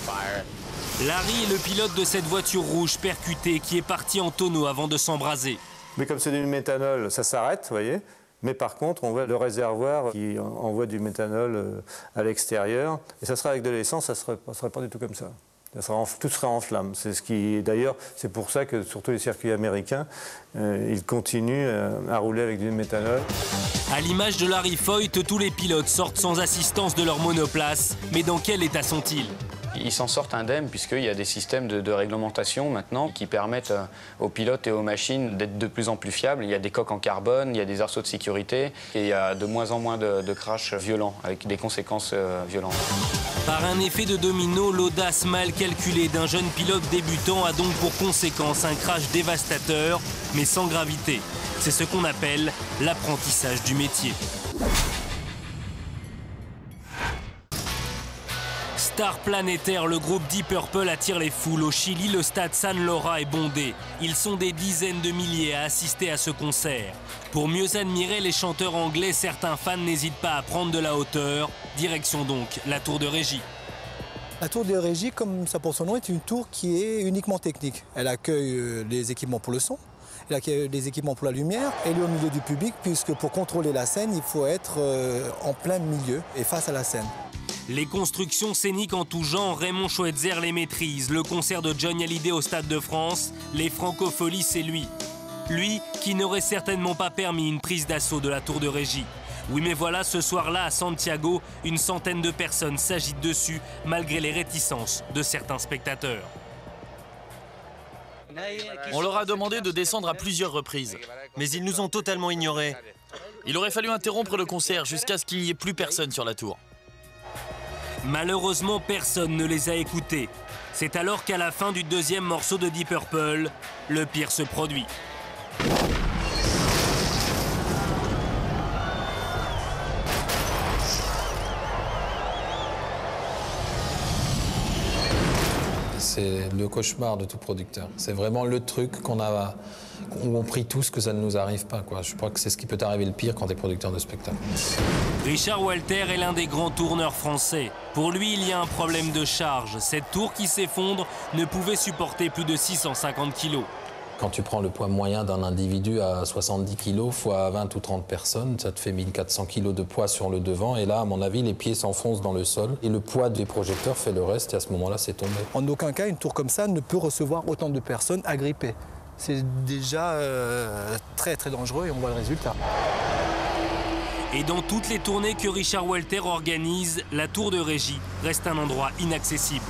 Larry est le pilote de cette voiture rouge percutée qui est partie en tonneau avant de s'embraser. Mais comme c'est du méthanol, ça s'arrête, vous voyez. Mais par contre, on voit le réservoir qui envoie du méthanol à l'extérieur. Et ça sera avec de l'essence, ça ne serait pas du tout comme ça. Tout serait en flammes. C'est ce qui, d'ailleurs, c'est pour ça que surtout les circuits américains, ils continuent à rouler avec du méthanol. À l'image de Larry Foyt, tous les pilotes sortent sans assistance de leur monoplace. Mais dans quel état sont-ils ? Ils s'en sortent indemnes puisqu'il y a des systèmes de réglementation maintenant qui permettent aux pilotes et aux machines d'être de plus en plus fiables. Il y a des coques en carbone, il y a des arceaux de sécurité et il y a de moins en moins de crashs violents avec des conséquences violentes. Par un effet de domino, l'audace mal calculée d'un jeune pilote débutant a donc pour conséquence un crash dévastateur, mais sans gravité. C'est ce qu'on appelle l'apprentissage du métier. Star planétaire, le groupe Deep Purple attire les foules. Au Chili, le stade San Laura est bondé. Ils sont des dizaines de milliers à assister à ce concert. Pour mieux admirer les chanteurs anglais, certains fans n'hésitent pas à prendre de la hauteur. Direction donc la tour de régie. La tour de régie, comme ça porte son nom, est une tour qui est uniquement technique. Elle accueille les équipements pour le son, elle accueille les équipements pour la lumière. Elle est au milieu du public puisque pour contrôler la scène, il faut être en plein milieu et face à la scène. Les constructions scéniques en tout genre, Raymond Schweitzer les maîtrise. Le concert de Johnny Hallyday au Stade de France, les Francopholies, c'est lui. Lui qui n'aurait certainement pas permis une prise d'assaut de la tour de régie. Oui, mais voilà, ce soir-là, à Santiago, une centaine de personnes s'agitent dessus, malgré les réticences de certains spectateurs. On leur a demandé de descendre à plusieurs reprises. Mais ils nous ont totalement ignorés. Il aurait fallu interrompre le concert jusqu'à ce qu'il n'y ait plus personne sur la tour. Malheureusement, personne ne les a écoutés. C'est alors qu'à la fin du deuxième morceau de Deep Purple, le pire se produit. C'est le cauchemar de tout producteur. C'est vraiment le truc où on prie tous que ça ne nous arrive pas, quoi. Je crois que c'est ce qui peut t'arriver le pire quand tu es producteur de spectacle. Richard Walter est l'un des grands tourneurs français. Pour lui, il y a un problème de charge. Cette tour qui s'effondre ne pouvait supporter plus de 650 kilos. Quand tu prends le poids moyen d'un individu à 70 kg fois 20 ou 30 personnes, ça te fait 1400 kg de poids sur le devant. Et là, à mon avis, les pieds s'enfoncent dans le sol. Et le poids des projecteurs fait le reste. Et à ce moment-là, c'est tombé. En aucun cas, une tour comme ça ne peut recevoir autant de personnes agrippées. C'est déjà très très dangereux et on voit le résultat. Et dans toutes les tournées que Richard Walter organise, la tour de régie reste un endroit inaccessible.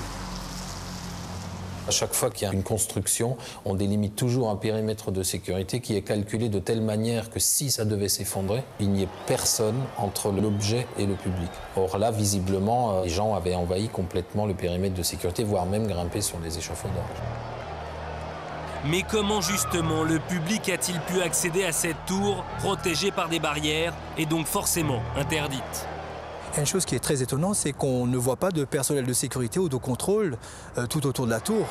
À chaque fois qu'il y a une construction, on délimite toujours un périmètre de sécurité qui est calculé de telle manière que si ça devait s'effondrer, il n'y ait personne entre l'objet et le public. Or là, visiblement, les gens avaient envahi complètement le périmètre de sécurité, voire même grimpé sur les échafaudages. Mais comment justement le public a-t-il pu accéder à cette tour protégée par des barrières et donc forcément interdite ? Une chose qui est très étonnante, c'est qu'on ne voit pas de personnel de sécurité ou de contrôle tout autour de la tour.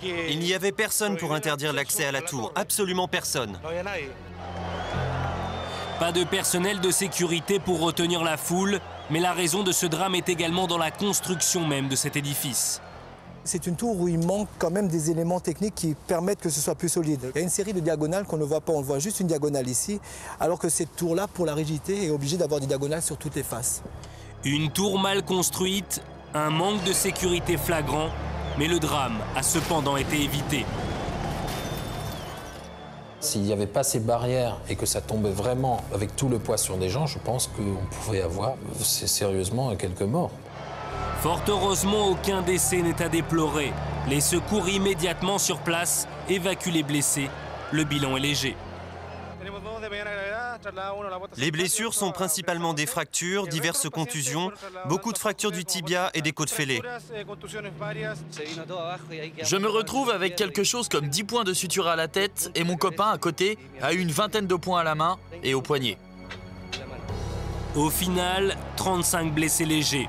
Il n'y avait personne pour interdire l'accès à la tour, absolument personne. Pas de personnel de sécurité pour retenir la foule, mais la raison de ce drame est également dans la construction même de cet édifice. C'est une tour où il manque quand même des éléments techniques qui permettent que ce soit plus solide. Il y a une série de diagonales qu'on ne voit pas, on voit juste une diagonale ici, alors que cette tour-là, pour la rigidité, est obligée d'avoir des diagonales sur toutes les faces. Une tour mal construite, un manque de sécurité flagrant, mais le drame a cependant été évité. S'il n'y avait pas ces barrières et que ça tombait vraiment avec tout le poids sur des gens, je pense qu'on pouvait avoir sérieusement quelques morts. Fort heureusement, aucun décès n'est à déplorer. Les secours immédiatement sur place évacuent les blessés. Le bilan est léger. Les blessures sont principalement des fractures, diverses contusions, beaucoup de fractures du tibia et des côtes fêlées. Je me retrouve avec quelque chose comme 10 points de suture à la tête et mon copain à côté a eu une vingtaine de points à la main et au poignet. Au final, 35 blessés légers.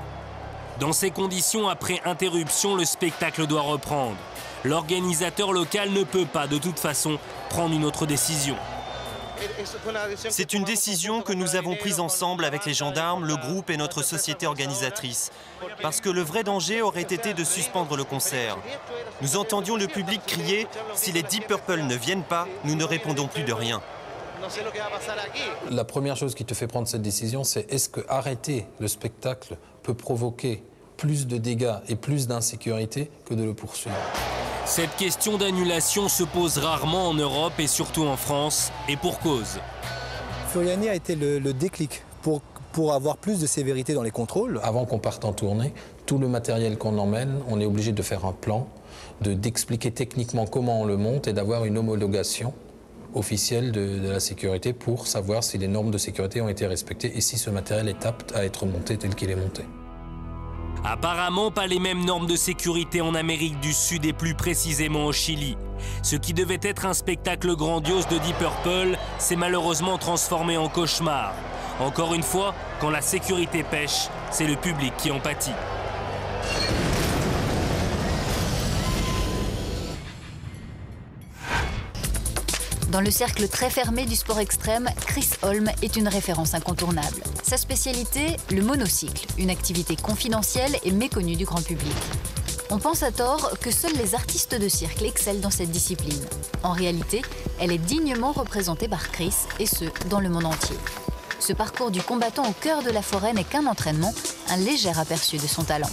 Dans ces conditions, après interruption, le spectacle doit reprendre. L'organisateur local ne peut pas, de toute façon, prendre une autre décision. C'est une décision que nous avons prise ensemble avec les gendarmes, le groupe et notre société organisatrice. Parce que le vrai danger aurait été de suspendre le concert. Nous entendions le public crier « Si les Deep Purple ne viennent pas, nous ne répondons plus de rien ». La première chose qui te fait prendre cette décision, c'est est-ce que arrêter le spectacle peut provoquer plus de dégâts et plus d'insécurité que de le poursuivre. Cette question d'annulation se pose rarement en Europe et surtout en France, et pour cause. Furiani a été le déclic pour avoir plus de sévérité dans les contrôles. Avant qu'on parte en tournée, tout le matériel qu'on emmène, on est obligé de faire un plan, d'expliquer techniquement comment on le monte et d'avoir une homologation officielle de la sécurité pour savoir si les normes de sécurité ont été respectées et si ce matériel est apte à être monté tel qu'il est monté. Apparemment, pas les mêmes normes de sécurité en Amérique du Sud et plus précisément au Chili. Ce qui devait être un spectacle grandiose de Deep Purple s'est malheureusement transformé en cauchemar. Encore une fois, quand la sécurité pêche, c'est le public qui en pâtit. Dans le cercle très fermé du sport extrême, Chris Holm est une référence incontournable. Sa spécialité, le monocycle, une activité confidentielle et méconnue du grand public. On pense à tort que seuls les artistes de cirque excellent dans cette discipline. En réalité, elle est dignement représentée par Chris, et ce, dans le monde entier. Ce parcours du combattant au cœur de la forêt n'est qu'un entraînement, un léger aperçu de son talent.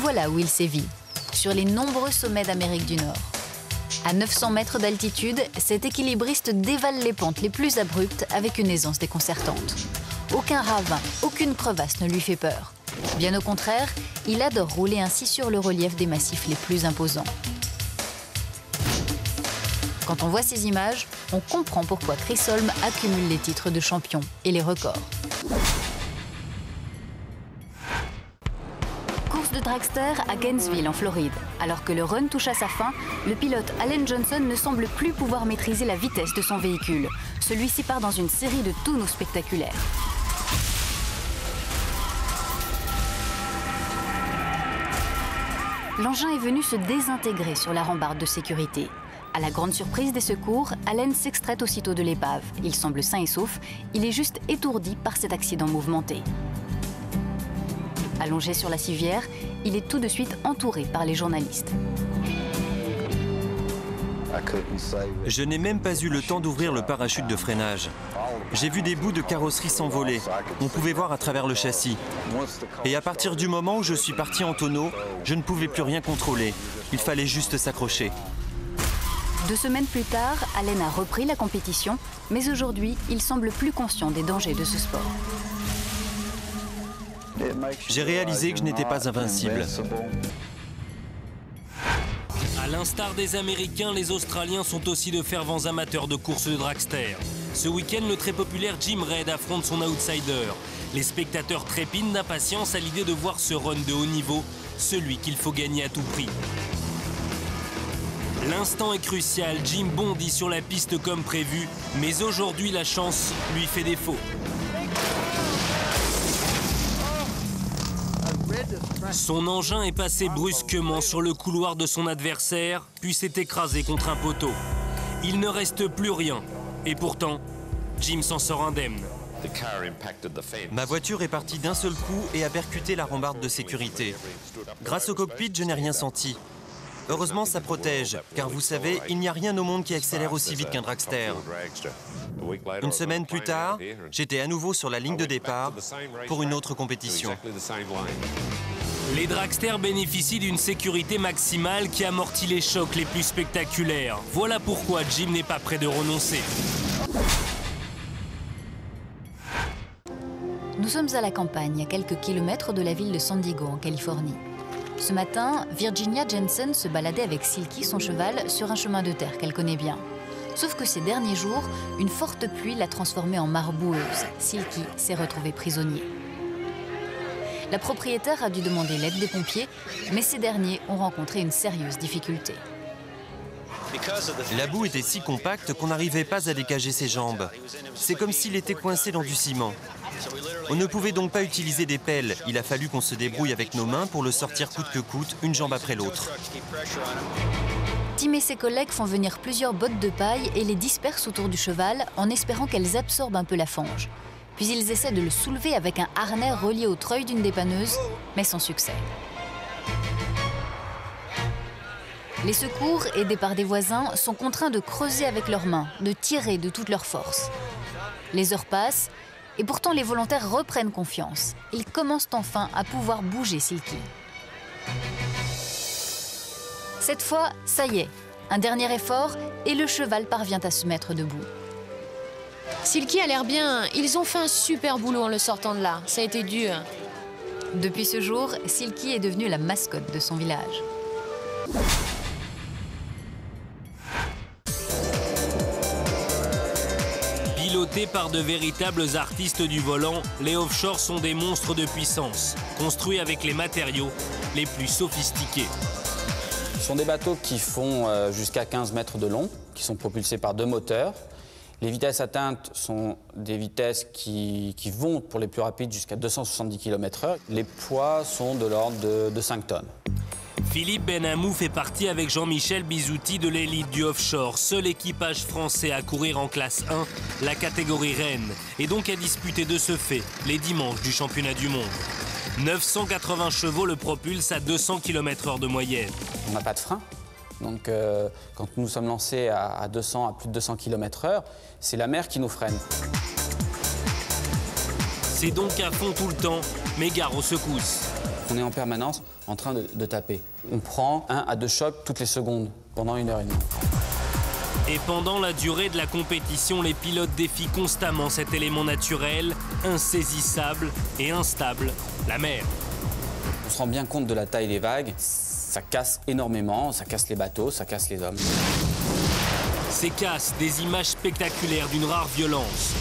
Voilà où il sévit, sur les nombreux sommets d'Amérique du Nord. À 900 mètres d'altitude, cet équilibriste dévale les pentes les plus abruptes avec une aisance déconcertante. Aucun ravin, aucune crevasse ne lui fait peur. Bien au contraire, il adore rouler ainsi sur le relief des massifs les plus imposants. Quand on voit ces images, on comprend pourquoi Chris Holm accumule les titres de champion et les records. De dragster à Gainesville en Floride. Alors que le run touche à sa fin, le pilote Allen Johnson ne semble plus pouvoir maîtriser la vitesse de son véhicule. Celui-ci part dans une série de tonneaux spectaculaires. L'engin est venu se désintégrer sur la rambarde de sécurité. À la grande surprise des secours, Allen s'extrait aussitôt de l'épave. Il semble sain et sauf, il est juste étourdi par cet accident mouvementé. Allongé sur la civière, il est tout de suite entouré par les journalistes. Je n'ai même pas eu le temps d'ouvrir le parachute de freinage. J'ai vu des bouts de carrosserie s'envoler. On pouvait voir à travers le châssis. Et à partir du moment où je suis parti en tonneau, je ne pouvais plus rien contrôler. Il fallait juste s'accrocher. 2 semaines plus tard, Allen a repris la compétition, mais aujourd'hui, il semble plus conscient des dangers de ce sport. J'ai réalisé que je n'étais pas invincible. À l'instar des Américains, les Australiens sont aussi de fervents amateurs de courses de dragster. Ce week-end, le très populaire Jim Reid affronte son outsider. Les spectateurs trépignent d'impatience à l'idée de voir ce run de haut niveau, celui qu'il faut gagner à tout prix. L'instant est crucial, Jim bondit sur la piste comme prévu, mais aujourd'hui la chance lui fait défaut. Son engin est passé brusquement sur le couloir de son adversaire, puis s'est écrasé contre un poteau. Il ne reste plus rien, et pourtant, Jim s'en sort indemne. Ma voiture est partie d'un seul coup et a percuté la rambarde de sécurité. Grâce au cockpit, je n'ai rien senti. Heureusement, ça protège, car vous savez, il n'y a rien au monde qui accélère aussi vite qu'un dragster. Une semaine plus tard, j'étais à nouveau sur la ligne de départ pour une autre compétition. Les dragsters bénéficient d'une sécurité maximale qui amortit les chocs les plus spectaculaires. Voilà pourquoi Jim n'est pas prêt de renoncer. Nous sommes à la campagne, à quelques kilomètres de la ville de San Diego, en Californie. Ce matin, Virginia Jensen se baladait avec Silky, son cheval, sur un chemin de terre qu'elle connaît bien. Sauf que ces derniers jours, une forte pluie l'a transformée en mare boueuse. Silky s'est retrouvée prisonnier. La propriétaire a dû demander l'aide des pompiers, mais ces derniers ont rencontré une sérieuse difficulté. La boue était si compacte qu'on n'arrivait pas à dégager ses jambes. C'est comme s'il était coincé dans du ciment. On ne pouvait donc pas utiliser des pelles. Il a fallu qu'on se débrouille avec nos mains pour le sortir coûte que coûte, une jambe après l'autre. Tim et ses collègues font venir plusieurs bottes de paille et les dispersent autour du cheval en espérant qu'elles absorbent un peu la fange. Puis ils essaient de le soulever avec un harnais relié au treuil d'une dépanneuse, mais sans succès. Les secours, aidés par des voisins, sont contraints de creuser avec leurs mains, de tirer de toute leur force. Les heures passent, et pourtant les volontaires reprennent confiance. Ils commencent enfin à pouvoir bouger Silky. Cette fois, ça y est, un dernier effort, et le cheval parvient à se mettre debout. Silky a l'air bien. Ils ont fait un super boulot en le sortant de là. Ça a été dur. Depuis ce jour, Silky est devenue la mascotte de son village. Pilotés par de véritables artistes du volant, les offshore sont des monstres de puissance, construits avec les matériaux les plus sophistiqués. Ce sont des bateaux qui font jusqu'à 15 mètres de long, qui sont propulsés par 2 moteurs. Les vitesses atteintes sont des vitesses qui vont, pour les plus rapides, jusqu'à 270 km/h. Les poids sont de l'ordre de 5 tonnes. Philippe Benhamou fait partie avec Jean-Michel Bizouti de l'élite du offshore, seul équipage français à courir en classe 1, la catégorie reine, et donc à disputer de ce fait les dimanches du championnat du monde. 980 chevaux le propulsent à 200 km/h de moyenne. On n'a pas de frein. Donc quand nous sommes lancés à plus de 200 km/h, c'est la mer qui nous freine. C'est donc à fond tout le temps, mais gare aux secousses. On est en permanence en train de taper. On prend 1 à 2 chocs toutes les secondes, pendant 1h30. Et pendant la durée de la compétition, les pilotes défient constamment cet élément naturel, insaisissable et instable, la mer. On se rend bien compte de la taille des vagues. Ça casse énormément, ça casse les bateaux, ça casse les hommes. Ces casses, des images spectaculaires d'une rare violence.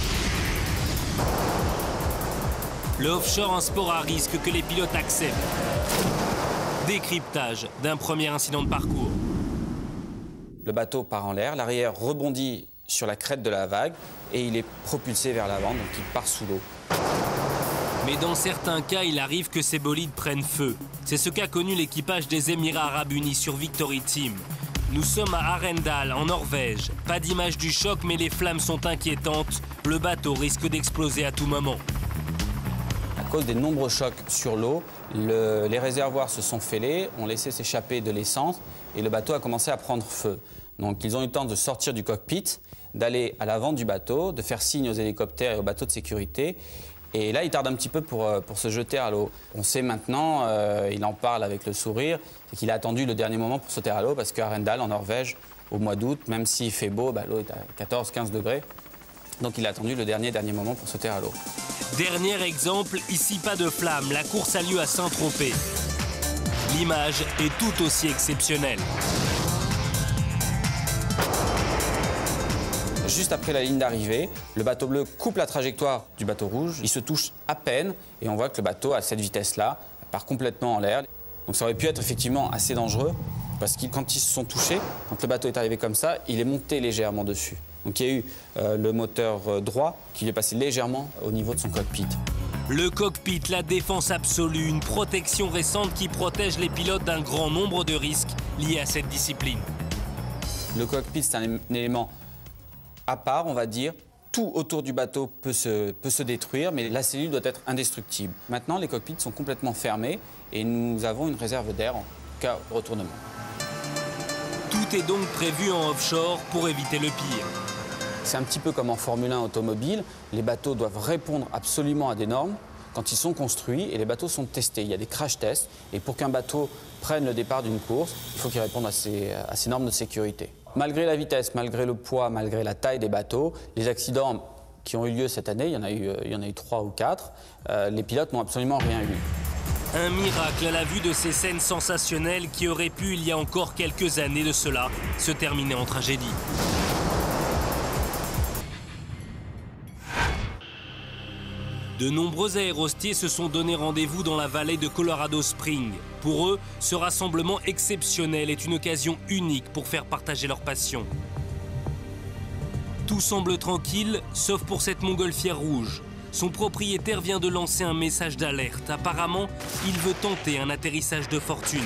Le offshore, un sport à risque que les pilotes acceptent. Décryptage d'un premier incident de parcours. Le bateau part en l'air, l'arrière rebondit sur la crête de la vague et il est propulsé vers l'avant, donc il part sous l'eau. Mais dans certains cas, il arrive que ces bolides prennent feu. C'est ce qu'a connu l'équipage des Émirats Arabes Unis sur Victory Team. Nous sommes à Arendal, en Norvège. Pas d'image du choc, mais les flammes sont inquiétantes. Le bateau risque d'exploser à tout moment. La cause des nombreux chocs sur l'eau, les réservoirs se sont fêlés, ont laissé s'échapper de l'essence et le bateau a commencé à prendre feu. Donc ils ont eu le temps de sortir du cockpit, d'aller à l'avant du bateau, de faire signe aux hélicoptères et aux bateaux de sécurité. Et là, il tarde un petit peu pour se jeter à l'eau. On sait maintenant, il en parle avec le sourire, c'est qu'il a attendu le dernier moment pour sauter à l'eau parce qu'à Arendal, en Norvège, au mois d'août, même s'il fait beau, l'eau est à 14-15 degrés. Donc il a attendu le dernier moment pour sauter à l'eau. Dernier exemple, ici pas de flamme, la course a lieu à Saint-Tropez. L'image est tout aussi exceptionnelle. Juste après la ligne d'arrivée, le bateau bleu coupe la trajectoire du bateau rouge. Il se touche à peine et on voit que le bateau, à cette vitesse-là, part complètement en l'air. Donc ça aurait pu être effectivement assez dangereux parce que quand ils se sont touchés, quand le bateau est arrivé comme ça, il est monté légèrement dessus. Donc il y a eu le moteur droit qui lui est passé légèrement au niveau de son cockpit. Le cockpit, la défense absolue, une protection récente qui protège les pilotes d'un grand nombre de risques liés à cette discipline. Le cockpit, c'est un élément à part, on va dire. Tout autour du bateau peut se détruire, mais la cellule doit être indestructible. Maintenant, les cockpits sont complètement fermés et nous avons une réserve d'air en cas de retournement. Tout est donc prévu en offshore pour éviter le pire. C'est un petit peu comme en Formule 1 automobile. Les bateaux doivent répondre absolument à des normes quand ils sont construits et les bateaux sont testés. Il y a des crash tests et pour qu'un bateau prenne le départ d'une course, il faut qu'il réponde à ces normes de sécurité. Malgré la vitesse, malgré le poids, malgré la taille des bateaux, les accidents qui ont eu lieu cette année, il y en a eu 3 ou 4, les pilotes n'ont absolument rien eu. Un miracle à la vue de ces scènes sensationnelles qui auraient pu, il y a encore quelques années de cela, se terminer en tragédie. De nombreux aérostiers se sont donné rendez-vous dans la vallée de Colorado Springs. Pour eux, ce rassemblement exceptionnel est une occasion unique pour faire partager leur passion. Tout semble tranquille, sauf pour cette montgolfière rouge. Son propriétaire vient de lancer un message d'alerte. Apparemment, il veut tenter un atterrissage de fortune.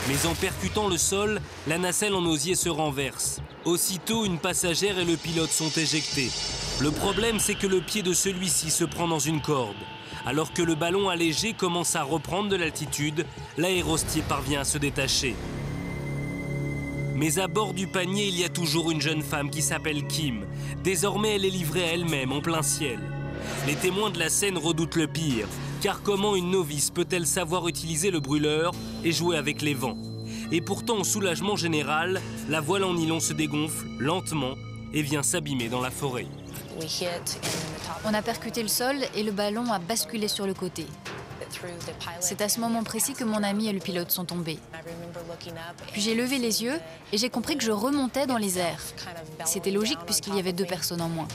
Mais en percutant le sol, la nacelle en osier se renverse. Aussitôt, une passagère et le pilote sont éjectés. Le problème, c'est que le pied de celui-ci se prend dans une corde. Alors que le ballon allégé commence à reprendre de l'altitude, l'aérostier parvient à se détacher. Mais à bord du panier, il y a toujours une jeune femme qui s'appelle Kim. Désormais, elle est livrée à elle-même en plein ciel. Les témoins de la scène redoutent le pire, car comment une novice peut-elle savoir utiliser le brûleur et jouer avec les vents? Et pourtant, au soulagement général, la voile en nylon se dégonfle lentement et vient s'abîmer dans la forêt. On a percuté le sol et le ballon a basculé sur le côté. C'est à ce moment précis que mon ami et le pilote sont tombés. Puis j'ai levé les yeux et j'ai compris que je remontais dans les airs. C'était logique puisqu'il y avait 2 personnes en moins.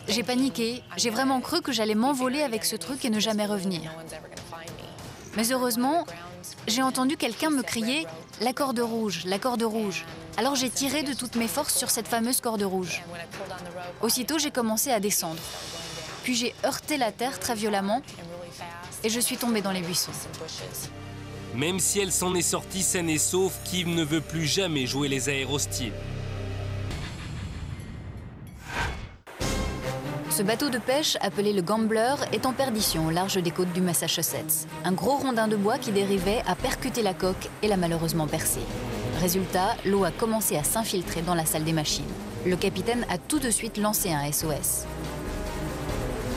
J'ai paniqué, j'ai vraiment cru que j'allais m'envoler avec ce truc et ne jamais revenir. Mais heureusement, j'ai entendu quelqu'un me crier « La corde rouge, la corde rouge ». Alors j'ai tiré de toutes mes forces sur cette fameuse corde rouge. Aussitôt, j'ai commencé à descendre. Puis j'ai heurté la terre très violemment et je suis tombée dans les buissons. Même si elle s'en est sortie saine et sauve, Kim ne veut plus jamais jouer les aérostiers. Ce bateau de pêche, appelé le Gambler, est en perdition au large des côtes du Massachusetts. Un gros rondin de bois qui dérivait a percuté la coque et l'a malheureusement percée. Résultat, l'eau a commencé à s'infiltrer dans la salle des machines. Le capitaine a tout de suite lancé un SOS.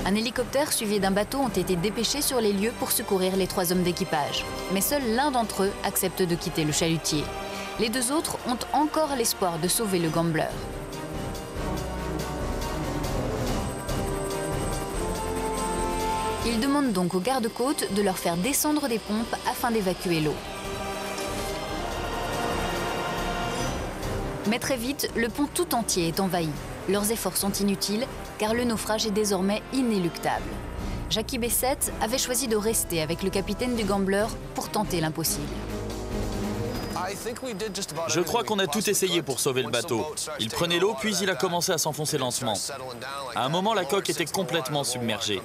Un hélicoptère suivi d'un bateau ont été dépêchés sur les lieux pour secourir les 3 hommes d'équipage. Mais seul l'un d'entre eux accepte de quitter le chalutier. Les 2 autres ont encore l'espoir de sauver le Gambler. Ils demandent donc aux gardes-côtes de leur faire descendre des pompes afin d'évacuer l'eau. Mais très vite, le pont tout entier est envahi. Leurs efforts sont inutiles, car le naufrage est désormais inéluctable. Jackie Bessette avait choisi de rester avec le capitaine du Gambler pour tenter l'impossible. Je crois qu'on a tout essayé pour sauver le bateau. Il prenait l'eau, puis il a commencé à s'enfoncer lentement. À un moment, la coque était complètement submergée.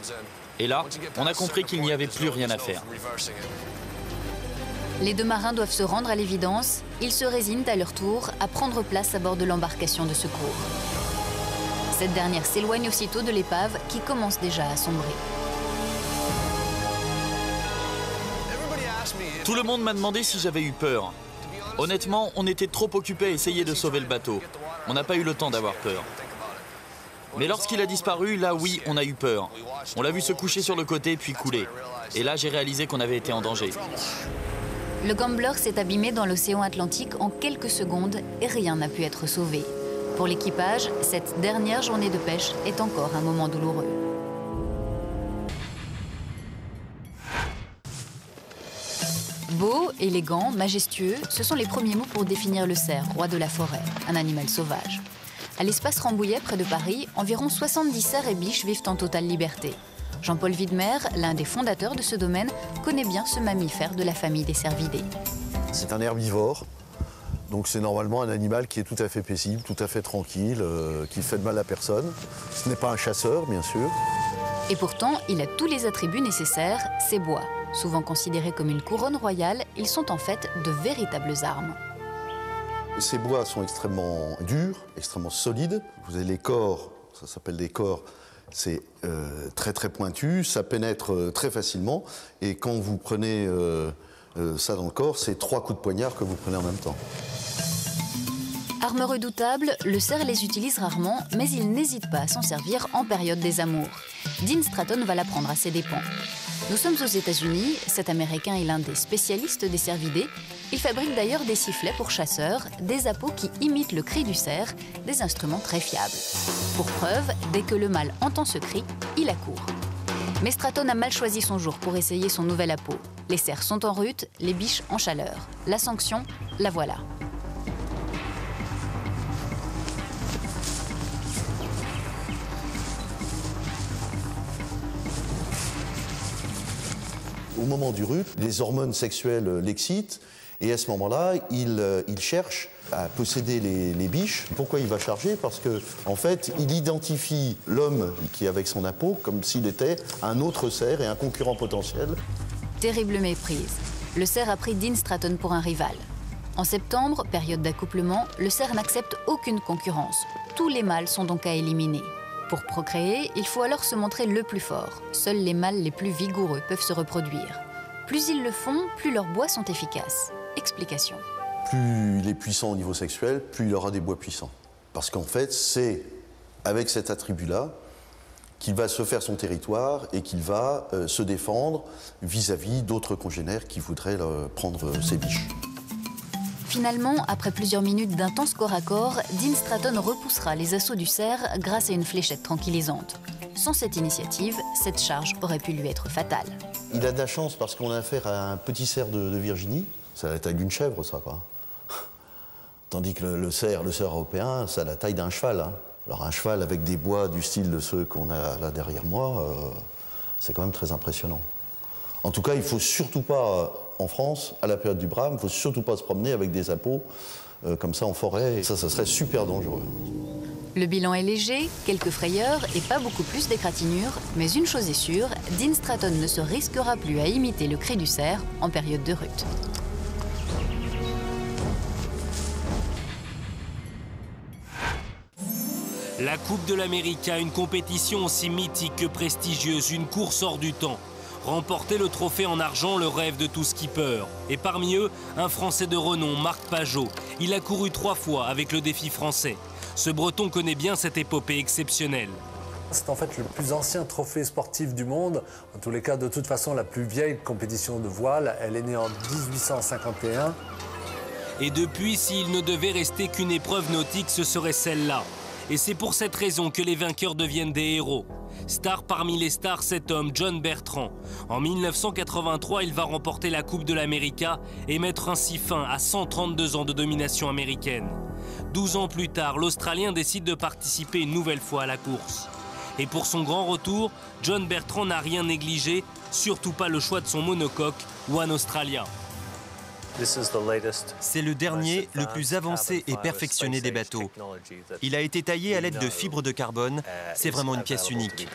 Et là, on a compris qu'il n'y avait plus rien à faire. Les 2 marins doivent se rendre à l'évidence. Ils se résignent à leur tour à prendre place à bord de l'embarcation de secours. Cette dernière s'éloigne aussitôt de l'épave qui commence déjà à sombrer. Tout le monde m'a demandé si j'avais eu peur. Honnêtement, on était trop occupés à essayer de sauver le bateau. On n'a pas eu le temps d'avoir peur. Mais lorsqu'il a disparu, là oui, on a eu peur. On l'a vu se coucher sur le côté puis couler. Et là, j'ai réalisé qu'on avait été en danger. Le Gambler s'est abîmé dans l'océan Atlantique en quelques secondes et rien n'a pu être sauvé. Pour l'équipage, cette dernière journée de pêche est encore un moment douloureux. Beau, élégant, majestueux, ce sont les premiers mots pour définir le cerf, roi de la forêt, un animal sauvage. À l'espace Rambouillet, près de Paris, environ 70 cerfs et biches vivent en totale liberté. Jean-Paul Widmer, l'un des fondateurs de ce domaine, connaît bien ce mammifère de la famille des cervidés. C'est un herbivore, donc c'est normalement un animal qui est tout à fait paisible, tout à fait tranquille, qui ne fait de mal à personne. Ce n'est pas un chasseur, bien sûr. Et pourtant, il a tous les attributs nécessaires, ses bois. Souvent considérés comme une couronne royale, ils sont en fait de véritables armes. Ces bois sont extrêmement durs, extrêmement solides. Vous avez les corps, ça s'appelle des corps, c'est très très pointu, ça pénètre très facilement. Et quand vous prenez ça dans le corps, c'est 3 coups de poignard que vous prenez en même temps. Armes redoutables, le cerf les utilise rarement, mais il n'hésite pas à s'en servir en période des amours. Dean Stratton va l'apprendre à ses dépens. Nous sommes aux États-Unis, cet Américain est l'un des spécialistes des cervidés. Il fabrique d'ailleurs des sifflets pour chasseurs, des appos qui imitent le cri du cerf, des instruments très fiables. Pour preuve, dès que le mâle entend ce cri, il accourt. Mais Stratton a mal choisi son jour pour essayer son nouvel appôt. Les cerfs sont en rut, les biches en chaleur. La sanction, la voilà. Au moment du rut, les hormones sexuelles l'excitent et à ce moment-là, il cherche à posséder les biches. Pourquoi il va charger? Parce qu'en fait, il identifie l'homme qui est avec son appôt comme s'il était un autre cerf et un concurrent potentiel. Terrible méprise. Le cerf a pris Dean Stratton pour un rival. En septembre, période d'accouplement, le cerf n'accepte aucune concurrence. Tous les mâles sont donc à éliminer. Pour procréer, il faut alors se montrer le plus fort. Seuls les mâles les plus vigoureux peuvent se reproduire. Plus ils le font, plus leurs bois sont efficaces. Explication. Plus il est puissant au niveau sexuel, plus il aura des bois puissants. Parce qu'en fait, c'est avec cet attribut-là qu'il va se faire son territoire et qu'il va se défendre vis-à-vis d'autres congénères qui voudraient prendre ses biches. Finalement, après plusieurs minutes d'intense corps à corps, Dean Stratton repoussera les assauts du cerf grâce à une fléchette tranquillisante. Sans cette initiative, cette charge aurait pu lui être fatale. Il a de la chance parce qu'on a affaire à un petit cerf de Virginie. C'est à la taille d'une chèvre, ça, quoi. Tandis que le cerf européen, c'est à la taille d'un cheval. Hein. Alors un cheval avec des bois du style de ceux qu'on a là derrière moi, c'est quand même très impressionnant. En tout cas, il ne faut surtout pas, en France, à la période du brame, il ne faut surtout pas se promener avec des appos comme ça en forêt. Ça serait super dangereux. Le bilan est léger, quelques frayeurs et pas beaucoup plus d'égratignures, mais une chose est sûre, Dean Stratton ne se risquera plus à imiter le cri du cerf en période de rut. La Coupe de l'Amérique, une compétition aussi mythique que prestigieuse, une course hors du temps. Remporter le trophée en argent, le rêve de tout skipper. Et parmi eux, un Français de renom, Marc Pajot. Il a couru 3 fois avec le défi français. Ce Breton connaît bien cette épopée exceptionnelle. C'est en fait le plus ancien trophée sportif du monde. En tous les cas, de toute façon, la plus vieille compétition de voile. Elle est née en 1851. Et depuis, s'il ne devait rester qu'une épreuve nautique, ce serait celle-là. Et c'est pour cette raison que les vainqueurs deviennent des héros. Star parmi les stars, cet homme, John Bertrand. En 1983, il va remporter la Coupe de l'Amérique et mettre ainsi fin à 132 ans de domination américaine. 12 ans plus tard, l'Australien décide de participer une nouvelle fois à la course. Et pour son grand retour, John Bertrand n'a rien négligé, surtout pas le choix de son monocoque, One Australia. C'est le dernier, le plus avancé et perfectionné des bateaux. Il a été taillé à l'aide de fibres de carbone. C'est vraiment une pièce unique.